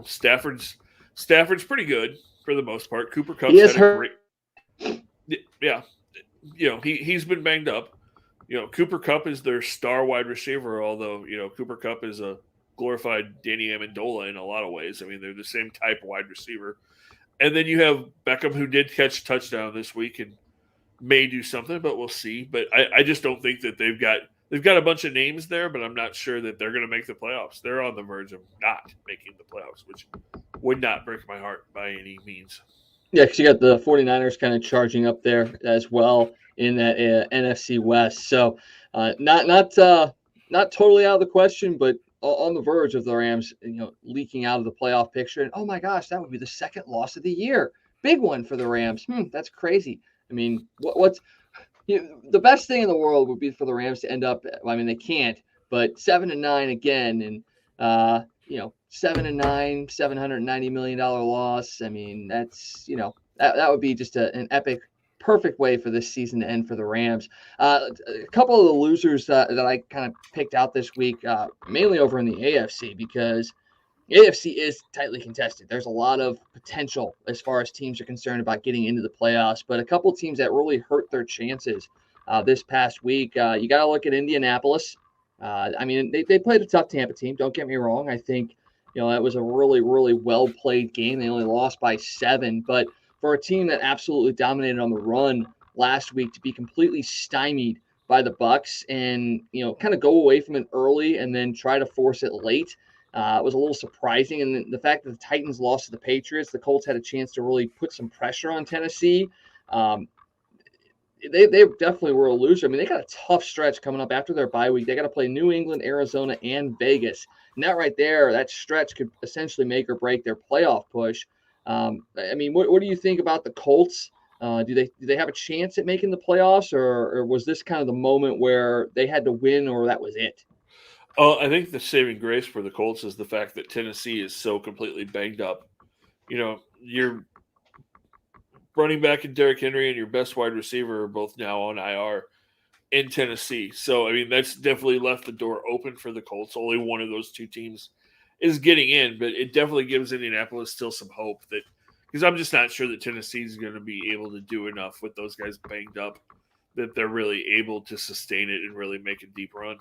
Stafford's Stafford's pretty good for the most part. Cooper
He
Kupp's
is
had a
hurt.
great, yeah. He's been banged up. Cooper Kupp is their star wide receiver, although Cooper Kupp is a glorified Danny Amendola in a lot of ways. I mean, they're the same type of wide receiver. And then you have Beckham, who did catch a touchdown this week and may do something, but we'll see. But I just don't think that they've got a bunch of names there, but I'm not sure that they're going to make the playoffs. They're on the verge of not making the playoffs, which would not break my heart by any means.
Yeah, because you got the 49ers kind of charging up there as well in that NFC West. So not totally out of the question, but on the verge of the Rams, leaking out of the playoff picture. And oh my gosh, that would be the second loss of the year. Big one for the Rams. That's crazy. I mean, what's the best thing in the world would be for the Rams to end up. I mean, they can't, but 7-9 again, and 7-9, $790 million loss. I mean, that's that would be just an epic, perfect way for this season to end for the Rams. A couple of the losers that I kind of picked out this week, mainly over in the AFC, because AFC is tightly contested. There's a lot of potential as far as teams are concerned about getting into the playoffs, but a couple of teams that really hurt their chances this past week. You got to look at Indianapolis. I mean, they played a tough Tampa team. Don't get me wrong. I think that was a really, really well played game. They only lost by 7, but for a team that absolutely dominated on the run last week to be completely stymied by the Bucs and kind of go away from it early and then try to force it late. It was a little surprising, and the fact that the Titans lost to the Patriots, the Colts had a chance to really put some pressure on Tennessee. They definitely were a loser. I mean, they got a tough stretch coming up after their bye week. They got to play New England, Arizona, and Vegas. And that right there, that stretch could essentially make or break their playoff push. I mean, what do you think about the Colts? Do they have a chance at making the playoffs, or was this kind of the moment where they had to win, or that was it?
Oh, I think the saving grace for the Colts is the fact that Tennessee is so completely banged up. Your running back and Derrick Henry and your best wide receiver are both now on IR in Tennessee. So, I mean, that's definitely left the door open for the Colts. Only one of those two teams is getting in, but it definitely gives Indianapolis still some hope that because I'm just not sure that Tennessee is going to be able to do enough with those guys banged up that they're really able to sustain it and really make a deep run.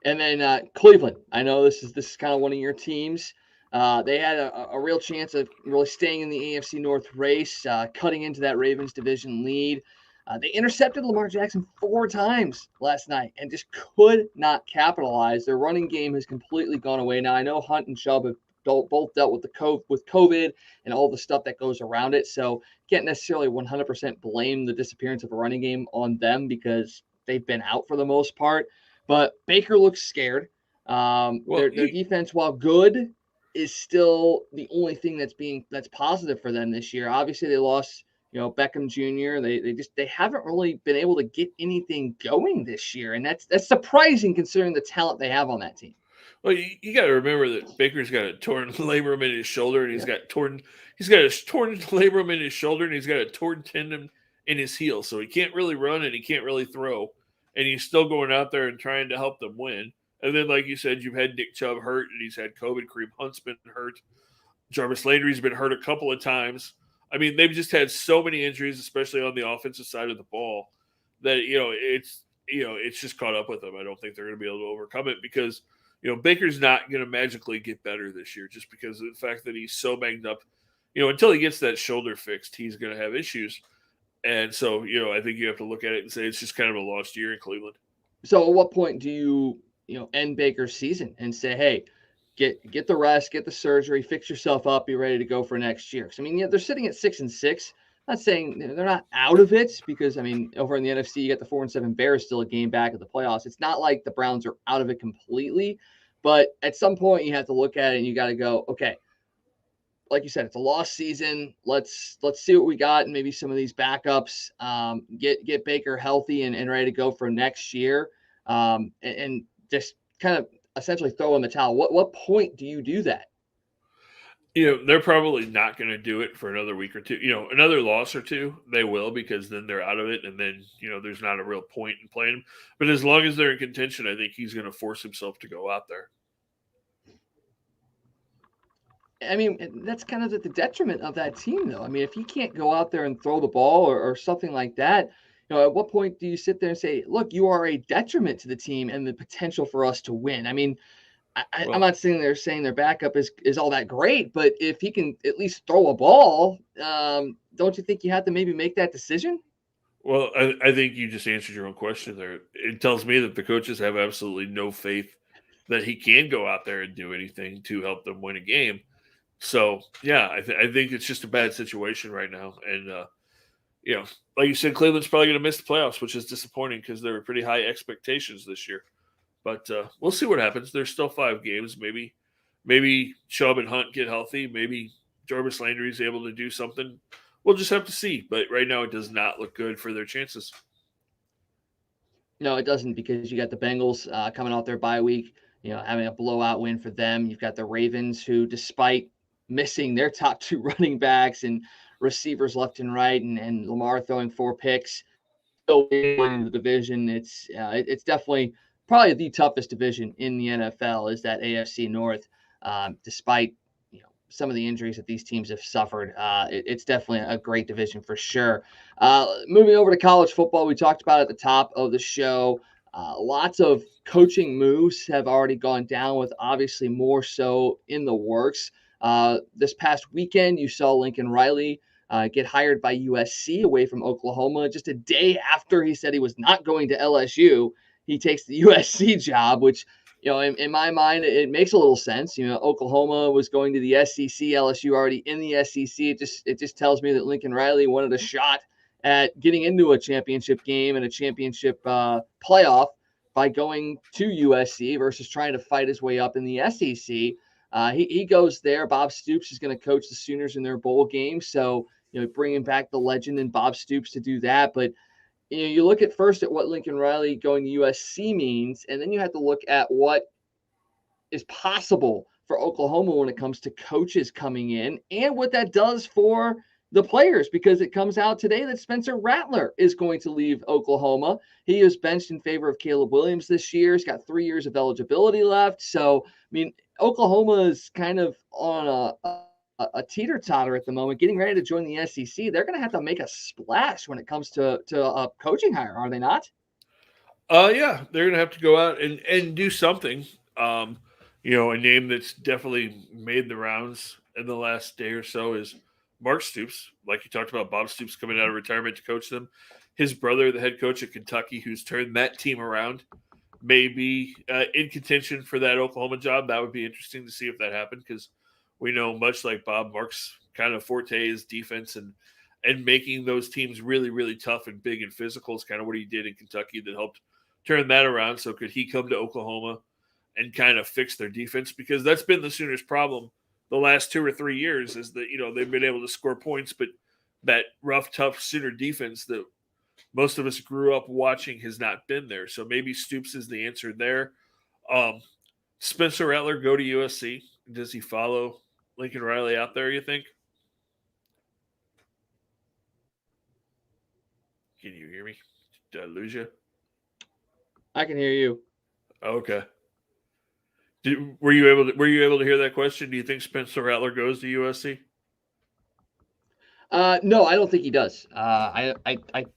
And then Cleveland. I know this is kind of one of your teams. They had a real chance of really staying in the AFC North race, cutting into that Ravens division lead. They intercepted Lamar Jackson 4 times last night and just could not capitalize. Their running game has completely gone away. Now, I know Hunt and Chubb have both dealt with COVID and all the stuff that goes around it. So can't necessarily 100% blame the disappearance of a running game on them because they've been out for the most part. But Baker looks scared. Their defense, while good, is still the only thing that's positive for them this year. Obviously, they lost, Beckham Jr. They haven't really been able to get anything going this year, and that's surprising considering the talent they have on that team.
Well, you got to remember that Baker's got a torn labrum in his shoulder, and he's got a torn labrum in his shoulder, and he's got a torn tendon in his heel, so he can't really run and he can't really throw. And he's still going out there and trying to help them win. And then, like you said, you've had Nick Chubb hurt, and he's had COVID. Kareem Hunt's been hurt. Jarvis Landry's been hurt a couple of times. I mean, they've just had so many injuries, especially on the offensive side of the ball, that it's just caught up with them. I don't think they're going to be able to overcome it because Baker's not going to magically get better this year just because of the fact that he's so banged up. Until he gets that shoulder fixed, he's going to have issues. And so, I think you have to look at it and say it's just kind of a lost year in Cleveland.
So at what point do you end Baker's season and say, hey, get the rest, get the surgery, fix yourself up, be ready to go for next year? Because, I mean, they're sitting at 6-6. I'm not saying they're not out of it because, I mean, over in the NFC, you got the 4-7 Bears still a game back at the playoffs. It's not like the Browns are out of it completely. But at some point, you have to look at it and you got to go, okay, like you said, it's a lost season. Let's see what we got and maybe some of these backups. Get Baker healthy and ready to go for next year, and just kind of essentially throw in the towel. What point do you do that?
They're probably not going to do it for another week or two. Another loss or two, they will because then they're out of it, and then there's not a real point in playing them. But as long as they're in contention, I think he's going to force himself to go out there.
I mean, that's kind of at the detriment of that team, though. I mean, if he can't go out there and throw the ball or something like that, at what point do you sit there and say, look, you are a detriment to the team and the potential for us to win? I mean, I'm
Well,
not sitting there saying their backup is all that great, but if he can at least throw a ball, don't you think you have to maybe make that decision?
well, I think you just answered your own question there. It tells me that the coaches have absolutely no faith that he can go out there and do anything to help them win a game. So yeah, I think it's just a bad situation right now, and you know, like you said, Cleveland's probably going to miss the playoffs, which is disappointing because there were pretty high expectations this year. But we'll see what happens. There's still 5 games. Maybe Chubb and Hunt get healthy. Maybe Jarvis Landry is able to do something. We'll just have to see. But right now, it does not look good for their chances.
No, it doesn't because you got the Bengals coming off their bye week, having a blowout win for them. You've got the Ravens who, despite missing their top two running backs and receivers left and right, and Lamar throwing 4 picks, still winning the division. It's definitely probably the toughest division in the NFL is that AFC North. Despite some of the injuries that these teams have suffered, it's definitely a great division for sure. Moving over to college football, we talked about at the top of the show. Lots of coaching moves have already gone down, with obviously more so in the works. This past weekend, you saw Lincoln Riley get hired by USC away from Oklahoma. Just a day after he said he was not going to LSU, he takes the USC job, which, in my mind, it makes a little sense. Oklahoma was going to the SEC, LSU already in the SEC. It just tells me that Lincoln Riley wanted a shot at getting into a championship game and a championship playoff by going to USC versus trying to fight his way up in the SEC. He goes there. Bob Stoops is going to coach the Sooners in their bowl game. So, bringing back the legend and Bob Stoops to do that. But, you look at first at what Lincoln Riley going to USC means, and then you have to look at what is possible for Oklahoma when it comes to coaches coming in and what that does for the players, because it comes out today that Spencer Rattler is going to leave Oklahoma. He is benched in favor of Caleb Williams this year. He's got 3 years of eligibility left. So, I mean, Oklahoma is kind of on a teeter-totter at the moment, getting ready to join the SEC. They're going to have to make a splash when it comes to a coaching hire, are they not?
Yeah, they're gonna have to go out and do something. A name that's definitely made the rounds in the last day or so is Mark Stoops. Like you talked about, Bob Stoops coming out of retirement to coach them. His brother, the head coach at Kentucky, who's turned that team around, may be in contention for that Oklahoma job. That would be interesting to see if that happened, because we know, much like Bob, Mark's kind of forte is defense, and making those teams really, really tough and big and physical is kind of what he did in Kentucky that helped turn that around. So could he come to Oklahoma and kind of fix their defense? Because that's been the Sooners' problem the last 2 or 3 years, is that, they've been able to score points, but that rough, tough Sooner defense that most of us grew up watching has not been there. So maybe Stoops is the answer there. Spencer Rattler go to USC. Does he follow Lincoln Riley out there, you think? Can you hear me? Did I lose you?
I can hear you.
Okay. Were you able to hear that question? Do you think Spencer Rattler goes to USC?
No, I don't think he does. I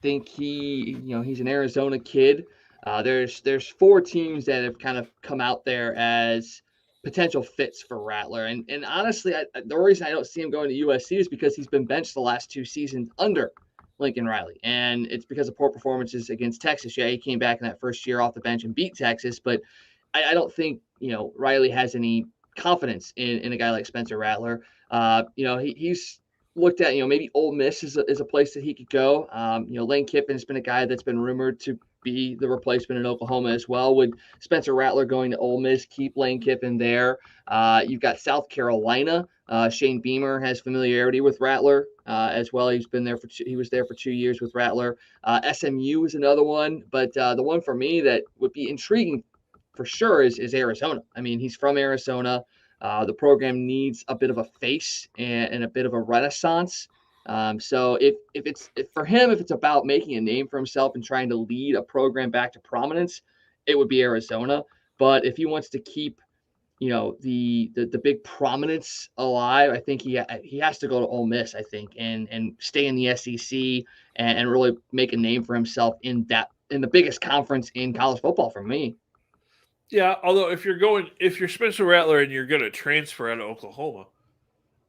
think he's an Arizona kid. There's 4 teams that have kind of come out there as potential fits for Rattler, and honestly, the reason I don't see him going to USC is because he's been benched the last 2 seasons under Lincoln Riley, and it's because of poor performances against Texas. Yeah, he came back in that first year off the bench and beat Texas, but I don't think Riley has any confidence in a guy like Spencer Rattler. He's looked at, maybe Ole Miss is a place that he could go. Lane Kiffin has been a guy that's been rumored to be the replacement in Oklahoma as well. Would Spencer Rattler going to Ole Miss keep Lane Kiffin there? You've got South Carolina. Shane Beamer has familiarity with Rattler as well. He was there for 2 years with Rattler. SMU is another one, but the one for me that would be intriguing for sure is Arizona. I mean, he's from Arizona. The program needs a bit of a face and a bit of a renaissance. So if it's about making a name for himself and trying to lead a program back to prominence, it would be Arizona. But if he wants to keep the big prominence alive. I think he has to go to Ole Miss, I think, and stay in the SEC and really make a name for himself in the biggest conference in college football for me.
Yeah, although if you're Spencer Rattler and you're going to transfer out of Oklahoma,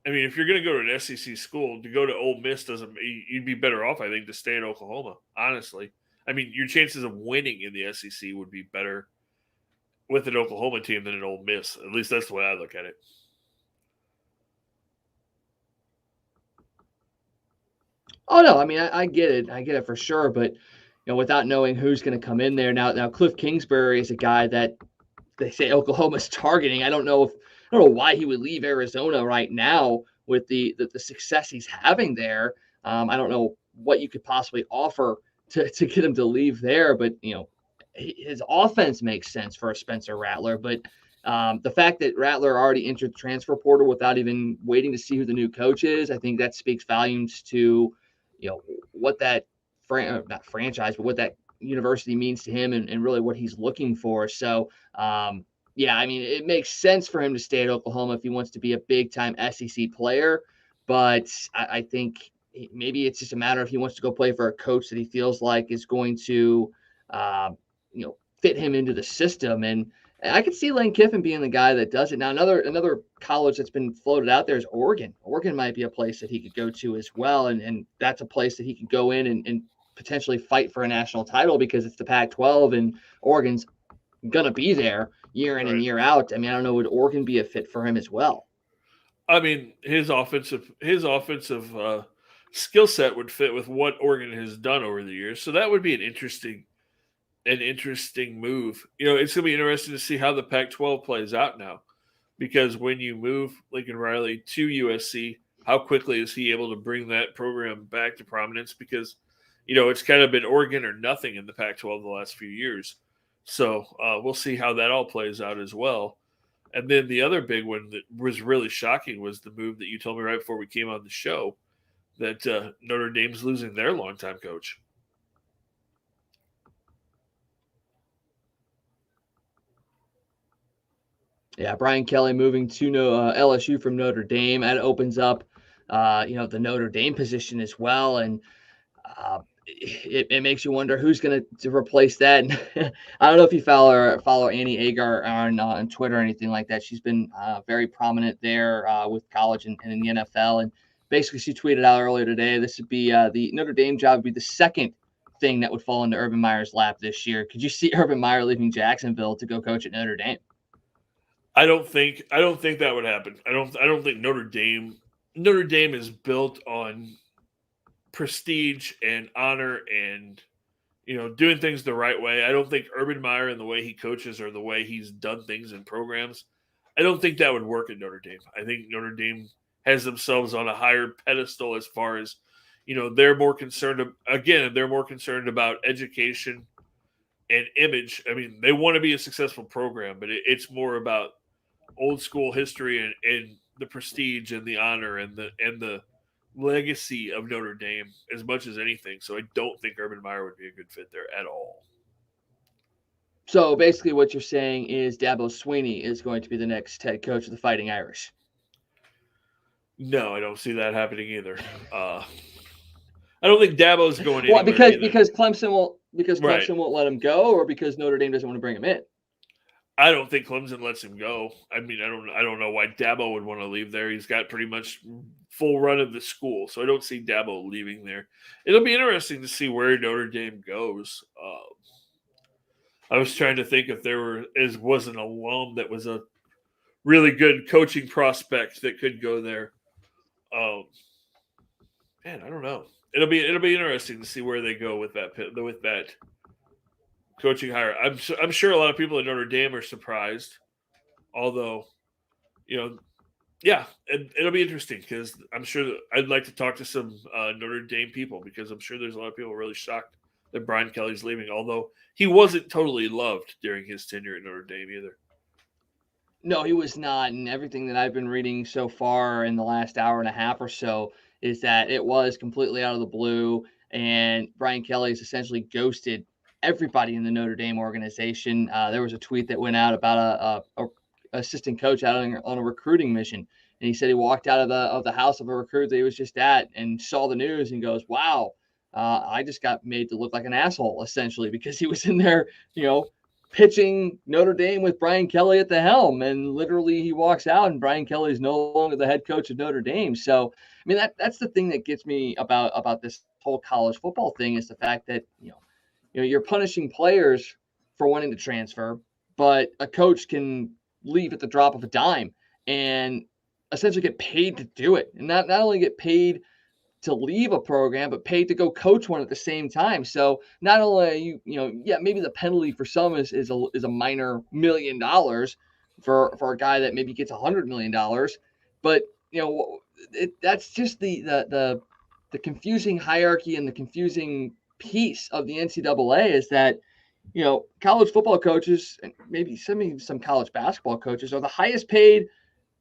I mean, if you're going to go to an SEC school, to go to Ole Miss you'd be better off, I think, to stay in Oklahoma, honestly. I mean, your chances of winning in the SEC would be better with an Oklahoma team than an Ole Miss. At least that's the way I look at it.
Oh no, I mean I get it for sure, but without knowing who's going to come in there now Cliff Kingsbury is a guy that they say Oklahoma's targeting. I don't know why he would leave Arizona right now with the success he's having there. I don't know what you could possibly offer to get him to leave there, but his offense makes sense for a Spencer Rattler. But the fact that Rattler already entered the transfer portal without even waiting to see who the new coach is, I think that speaks volumes to what that not franchise, but what that university means to him and really what he's looking for. So yeah, I mean, it makes sense for him to stay at Oklahoma if he wants to be a big time SEC player, but I think maybe it's just a matter of he wants to go play for a coach that he feels like is going to fit him into the system. And I could see Lane Kiffin being the guy that does it. Now, another college that's been floated out there is Oregon. Oregon might be a place that he could go to as well, and that's a place that he could go in and potentially fight for a national title because it's the Pac-12 and Oregon's going to be there year in and year out. I mean, I don't know, would Oregon be a fit for him as well?
I mean, his offensive skill set would fit with what Oregon has done over the years. So that would be an interesting move. It's going to be interesting to see how the Pac-12 plays out now, because when you move Lincoln Riley to USC, how quickly is he able to bring that program back to prominence? Because, it's kind of been Oregon or nothing in the Pac-12 the last few years. So we'll see how that all plays out as well. And then the other big one that was really shocking was the move that you told me right before we came on the show, that Notre Dame's losing their longtime coach.
Yeah, Brian Kelly moving to LSU from Notre Dame. That opens up, the Notre Dame position as well. And it makes you wonder who's going to replace that. And I don't know if you follow Annie Agar on Twitter or anything like that. She's been very prominent there with college and in the NFL. And basically, she tweeted out earlier today, this would be the Notre Dame job would be the second thing that would fall into Urban Meyer's lap this year. Could you see Urban Meyer leaving Jacksonville to go coach at Notre Dame?
I don't think that would happen. I don't think Notre Dame is built on prestige and honor and doing things the right way. I don't think Urban Meyer and the way he coaches or the way he's done things in programs, I don't think that would work at Notre Dame. I think Notre Dame has themselves on a higher pedestal as far as they're more concerned about education and image. I mean, they want to be a successful program, but it's more about old school history and the prestige and the honor and the legacy of Notre Dame as much as anything. So I don't think Urban Meyer would be a good fit there at all.
So basically what you're saying is Dabo Swinney is going to be the next head coach of the Fighting Irish.
No, I don't see that happening either. I don't think Dabo's going anywhere.
Well, because Clemson won't let him go, or because Notre Dame doesn't want to bring him in?
I don't think Clemson lets him go. I mean, I don't know why Dabo would want to leave there. He's got pretty much full run of the school, so I don't see Dabo leaving there. It'll be interesting to see where Notre Dame goes. I was trying to think if there was an alum that was a really good coaching prospect that could go there. Man, I don't know. It'll be interesting to see where they go with that coaching hire. I'm sure a lot of people at Notre Dame are surprised, although, yeah, it'll be interesting because I'm sure that I'd like to talk to some Notre Dame people, because I'm sure there's a lot of people really shocked that Brian Kelly's leaving, although he wasn't totally loved during his tenure at Notre Dame either.
No, he was not. And everything that I've been reading so far in the last hour and a half or so is that it was completely out of the blue, and Brian Kelly's essentially ghosted everybody in the Notre Dame organization. There was a tweet that went out about assistant coach out on a recruiting mission. And he said he walked out of the house of a recruit that he was just at and saw the news and goes, wow, I just got made to look like an asshole, essentially, because he was in there, pitching Notre Dame with Brian Kelly at the helm. And literally he walks out and Brian Kelly is no longer the head coach of Notre Dame. So, I mean, that's the thing that gets me about this whole college football thing, is the fact that, you're punishing players for wanting to transfer, but a coach can leave at the drop of a dime and essentially get paid to do it. And not only get paid to leave a program, but paid to go coach one at the same time. So not only are you, maybe the penalty for some is a minor $1 million for a guy that maybe gets $100 million, but that's just the confusing hierarchy and the confusing piece of the NCAA, is that college football coaches and maybe some college basketball coaches are the highest paid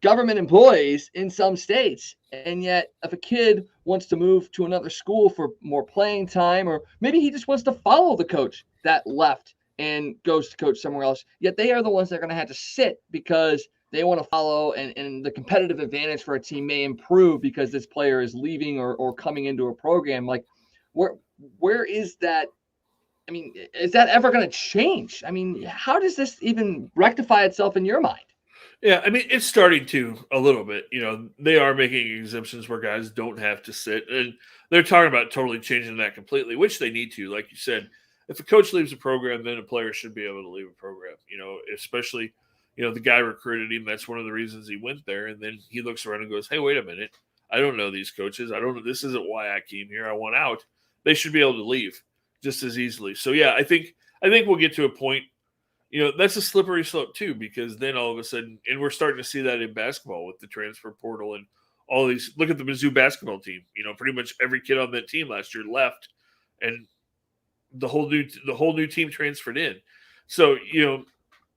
government employees in some states. And yet if a kid wants to move to another school for more playing time, or maybe he just wants to follow the coach that left and goes to coach somewhere else, yet they are the ones that are going to have to sit because they want to follow, and the competitive advantage for a team may improve because this player is leaving or coming into a program. Like, where is that? I mean, is that ever going to change? I mean, how does this even rectify itself in your mind?
Yeah, I mean, it's starting to a little bit. They are making exemptions where guys don't have to sit, and they're talking about totally changing that completely, which they need to. Like you said, if a coach leaves a program, then a player should be able to leave a program. Especially, the guy recruited him. That's one of the reasons he went there. And then he looks around and goes, "Hey, wait a minute. I don't know these coaches. I don't know. This isn't why I came here. I want out." They should be able to leave just as easily. So yeah, I think we'll get to a point. That's a slippery slope too, because then all of a sudden, and we're starting to see that in basketball with the transfer portal and all these. Look at the Mizzou basketball team. Pretty much every kid on that team last year left, and the whole new team transferred in. So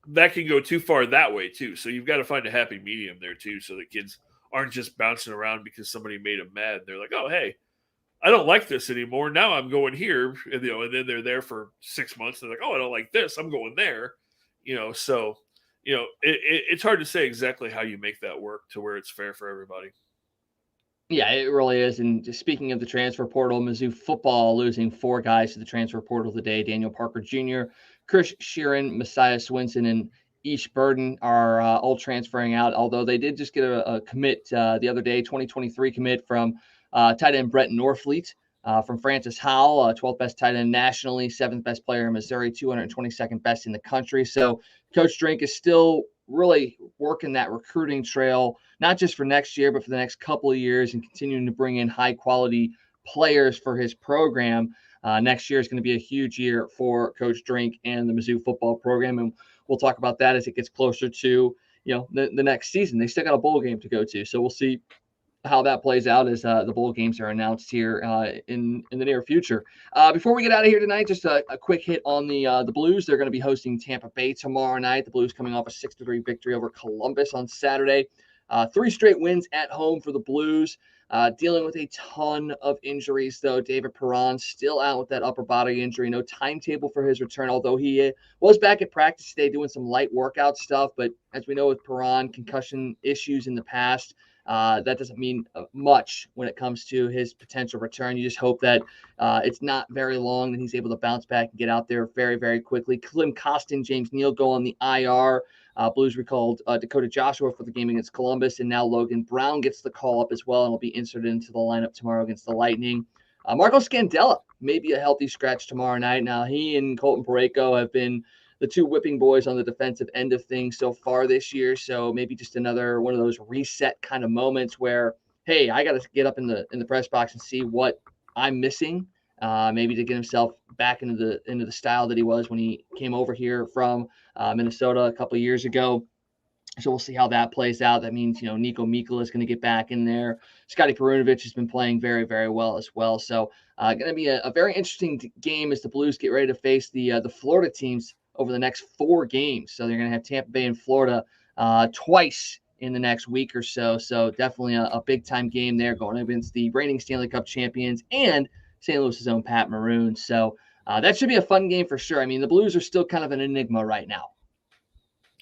that can go too far that way too. So you've got to find a happy medium there too, so that kids aren't just bouncing around because somebody made them mad. They're like, "Oh, hey, I don't like this anymore. Now I'm going here," and then they're there for 6 months. They're like, "Oh, I don't like this. I'm going there." So it's hard to say exactly how you make that work to where it's fair for everybody.
Yeah, it really is. And just speaking of the transfer portal, Mizzou football losing 4 guys to the transfer portal today. Daniel Parker Jr., Chris Sheeran, Messiah Swinson, and Ish Burden are all transferring out, although they did just get a commit the other day, 2023 commit from tight end Brett Norfleet from Francis Howell, 12th best tight end nationally, 7th best player in Missouri, 222nd best in the country. So Coach Drink is still really working that recruiting trail, not just for next year, but for the next couple of years, and continuing to bring in high quality players for his program. Next year is going to be a huge year for Coach Drink and the Mizzou football program. And we'll talk about that as it gets closer to, the next season. They still got a bowl game to go to. So we'll see how that plays out as the bowl games are announced here in the near future. Before we get out of here tonight, just a quick hit on the Blues. They're going to be hosting Tampa Bay tomorrow night. The Blues coming off a 6-3 victory over Columbus on Saturday. 3 straight wins at home for the Blues. Dealing with a ton of injuries, though. David Perron still out with that upper body injury. No timetable for his return, although he was back at practice today doing some light workout stuff. But as we know with Perron, concussion issues in the past, that doesn't mean much when it comes to his potential return. You just hope that it's not very long, that he's able to bounce back and get out there very, very quickly. Klim Kostin, James Neal go on the IR. Blues recalled Dakota Joshua for the game against Columbus, and now Logan Brown gets the call up as well and will be inserted into the lineup tomorrow against the Lightning. Marco Scandella may be a healthy scratch tomorrow night. Now, he and Colton Parayko have been the 2 whipping boys on the defensive end of things so far this year. So maybe just another one of those reset kind of moments where, hey, I got to get up in the press box and see what I'm missing. Maybe to get himself back into the style that he was when he came over here from Minnesota a couple of years ago. So we'll see how that plays out. That means, Nico Mikkola is going to get back in there. Scotty Perunovich has been playing very, very well as well. So going to be a very interesting game as the Blues get ready to face the Florida teams over the next 4 games. So they're going to have Tampa Bay and Florida twice in the next week or so. So definitely a big-time game there going against the reigning Stanley Cup champions and St. Louis's own Pat Maroon. So that should be a fun game for sure. I mean, the Blues are still kind of an enigma right now.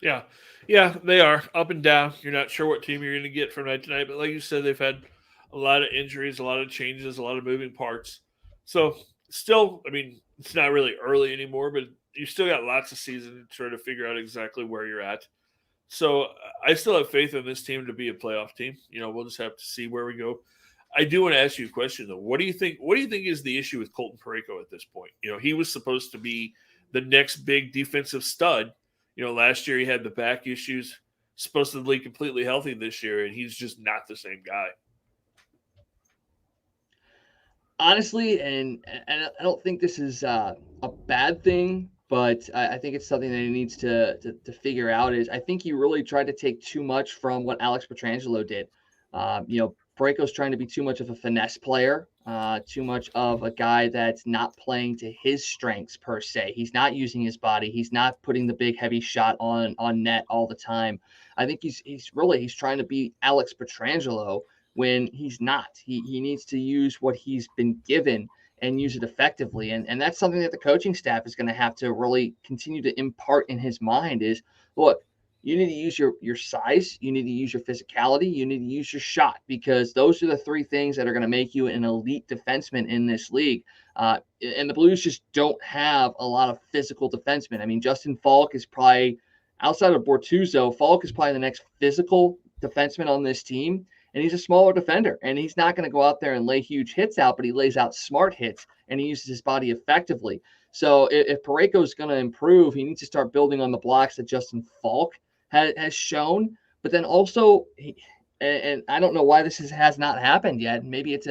Yeah. Yeah, they are up and down. You're not sure what team you're going to get from night to night. But like you said, they've had a lot of injuries, a lot of changes, a lot of moving parts. So still, I mean, it's not really early anymore, but you still got lots of season to try to figure out exactly where you're at. So I still have faith in this team to be a playoff team. We'll just have to see where we go. I do want to ask you a question though. What do you think? What do you think is the issue with Colton Parayko at this point? He was supposed to be the next big defensive stud. Last year he had the back issues, supposedly completely healthy this year, and he's just not the same guy.
Honestly, and I don't think this is a bad thing, but I think it's something that he needs to figure out. Is I think he really tried to take too much from what Alex Petrangelo did. Parayko's trying to be too much of a finesse player, too much of a guy that's not playing to his strengths per se. He's not using his body. He's not putting the big heavy shot on net all the time. I think he's trying to be Alex Petrangelo when he's not. He needs to use what he's been given and use it effectively. And that's something that the coaching staff is going to have to really continue to impart in his mind is, look, you need to use your size, you need to use your physicality, you need to use your shot, because those are the three things that are going to make you an elite defenseman in this league. And the Blues just don't have a lot of physical defensemen. I mean, Justin Falk is probably, outside of Bortuzzo, Falk is probably the next physical defenseman on this team. And he's a smaller defender, and he's not going to go out there and lay huge hits out, but he lays out smart hits, and he uses his body effectively. So if Parayko is going to improve, he needs to start building on the blocks that Justin Falk has shown. But then also, and I don't know why this has not happened yet. Maybe it's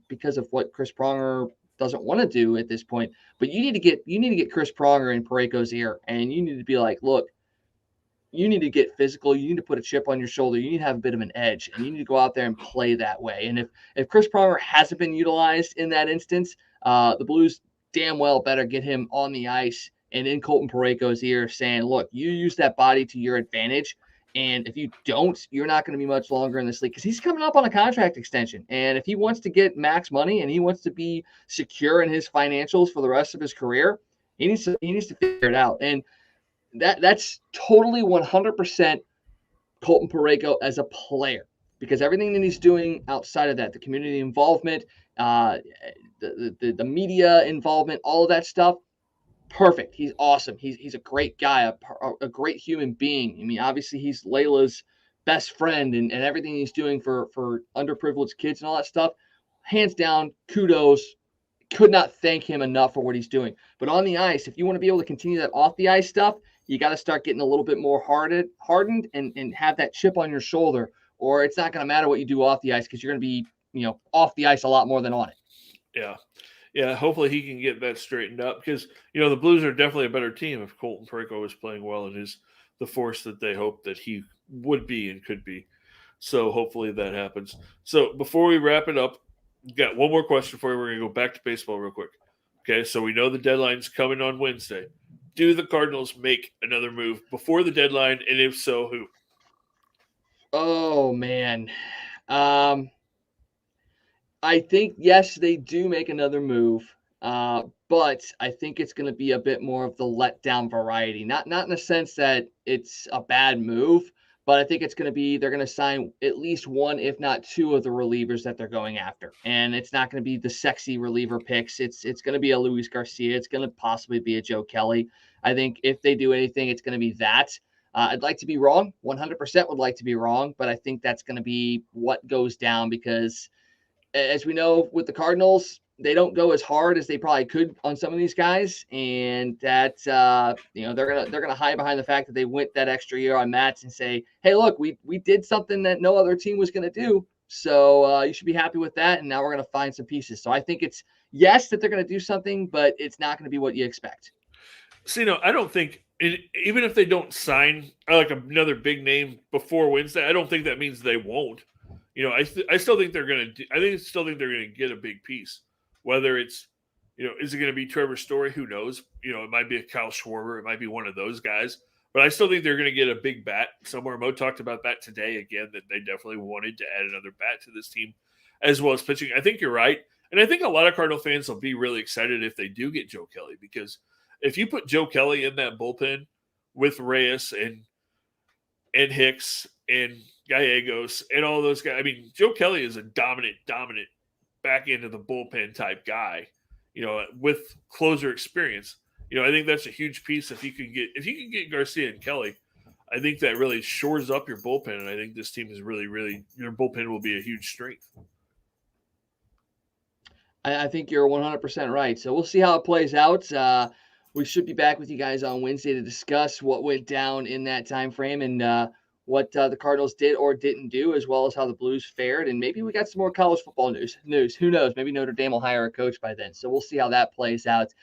because of what Chris Pronger doesn't want to do at this point. But you need to get Chris Pronger in Parayko's ear, and you need to be like, look, you need to get physical. You need to put a chip on your shoulder. You need to have a bit of an edge, and you need to go out there and play that way. And if Chris Pronger hasn't been utilized in that instance, the Blues damn well better get him on the ice and in Colton Parayko's ear saying, look, you use that body to your advantage. And if you don't, you're not going to be much longer in this league, because he's coming up on a contract extension. And if he wants to get max money and he wants to be secure in his financials for the rest of his career, he needs to figure it out. And that's totally 100% Colton Parayko as a player, because everything that he's doing outside of that, the community involvement, the media involvement, all of that stuff, perfect. He's awesome. He's a great guy, a great human being. I mean, obviously he's Layla's best friend, and everything he's doing for underprivileged kids and all that stuff, hands down, kudos. Could not thank him enough for what he's doing. But on the ice, if you want to be able to continue that off the ice stuff, you got to start getting a little bit more hardened and have that chip on your shoulder, or it's not going to matter what you do off the ice, because you're going to be, off the ice a lot more than on it.
Yeah. Yeah. Hopefully he can get that straightened up, because, the Blues are definitely a better team if Colton Parayko is playing well and is the force that they hope that he would be and could be. So hopefully that happens. So before we wrap it up, got one more question for you. We're going to go back to baseball real quick. Okay, so we know the deadline's coming on Wednesday. Do the Cardinals make another move before the deadline, and if so, who?
Oh, man. I think, yes, they do make another move, but I think it's going to be a bit more of the letdown variety. Not in the sense that it's a bad move, but I think it's going to be, they're going to sign at least one, if not two, of the relievers that they're going after. And it's not going to be the sexy reliever picks. It's going to be a Luis Garcia. It's going to possibly be a Joe Kelly. I think if they do anything, it's going to be that. I'd like to be wrong. 100% would like to be wrong, but I think that's going to be what goes down, because as we know with the Cardinals, they don't go as hard as they probably could on some of these guys, and that they're gonna hide behind the fact that they went that extra year on Matz and say, hey, look, we did something that no other team was gonna do, so you should be happy with that, and now we're gonna find some pieces. So I think it's yes that they're gonna do something, but it's not gonna be what you expect.
So I don't think even if they don't sign like another big name before Wednesday, I don't think that means they won't. I still think they're gonna. Still think they're gonna get a big piece. Whether it's, is it going to be Trevor Story? Who knows? It might be a Kyle Schwarber. It might be one of those guys. But I still think they're going to get a big bat somewhere. Mo talked about that today again, that they definitely wanted to add another bat to this team, as well as pitching. I think you're right. And I think a lot of Cardinal fans will be really excited if they do get Joe Kelly, because if you put Joe Kelly in that bullpen with Reyes and and Hicks and Gallegos and all those guys. I mean, Joe Kelly is a dominant back end of the bullpen type guy, with closer experience. I think that's a huge piece. If you can get Garcia and Kelly, I think that really shores up your bullpen. And I think this team is really, your bullpen will be a huge strength.
I think you're 100% right. So we'll see how it plays out. We should be back with you guys on Wednesday to discuss what went down in that time frame and what the Cardinals did or didn't do, as well as how the Blues fared. And maybe we got some more college football news. Who knows? Maybe Notre Dame will hire a coach by then. So we'll see how that plays out.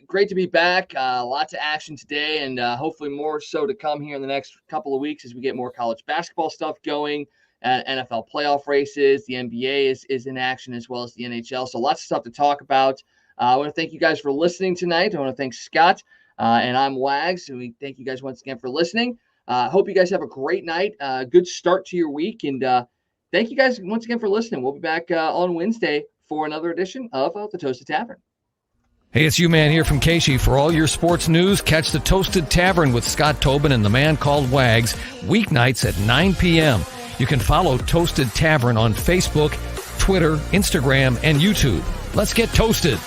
Great to be back. Lots of action today, and hopefully more so to come here in the next couple of weeks as we get more college basketball stuff going. NFL playoff races, the NBA is in action, as well as the NHL. So lots of stuff to talk about. I want to thank you guys for listening tonight. I want to thank Scott, and I'm Wags, and we thank you guys once again for listening. Hope you guys have a great night, good start to your week, and thank you guys once again for listening. We'll be back on Wednesday for another edition of the Toasted Tavern.
Hey, it's you-man here from Casey. For all your sports news, catch the Toasted Tavern with Scott Tobin and the man called Wags, weeknights at 9 p.m. You can follow Toasted Tavern on Facebook, Twitter, Instagram, and YouTube. Let's get toasted.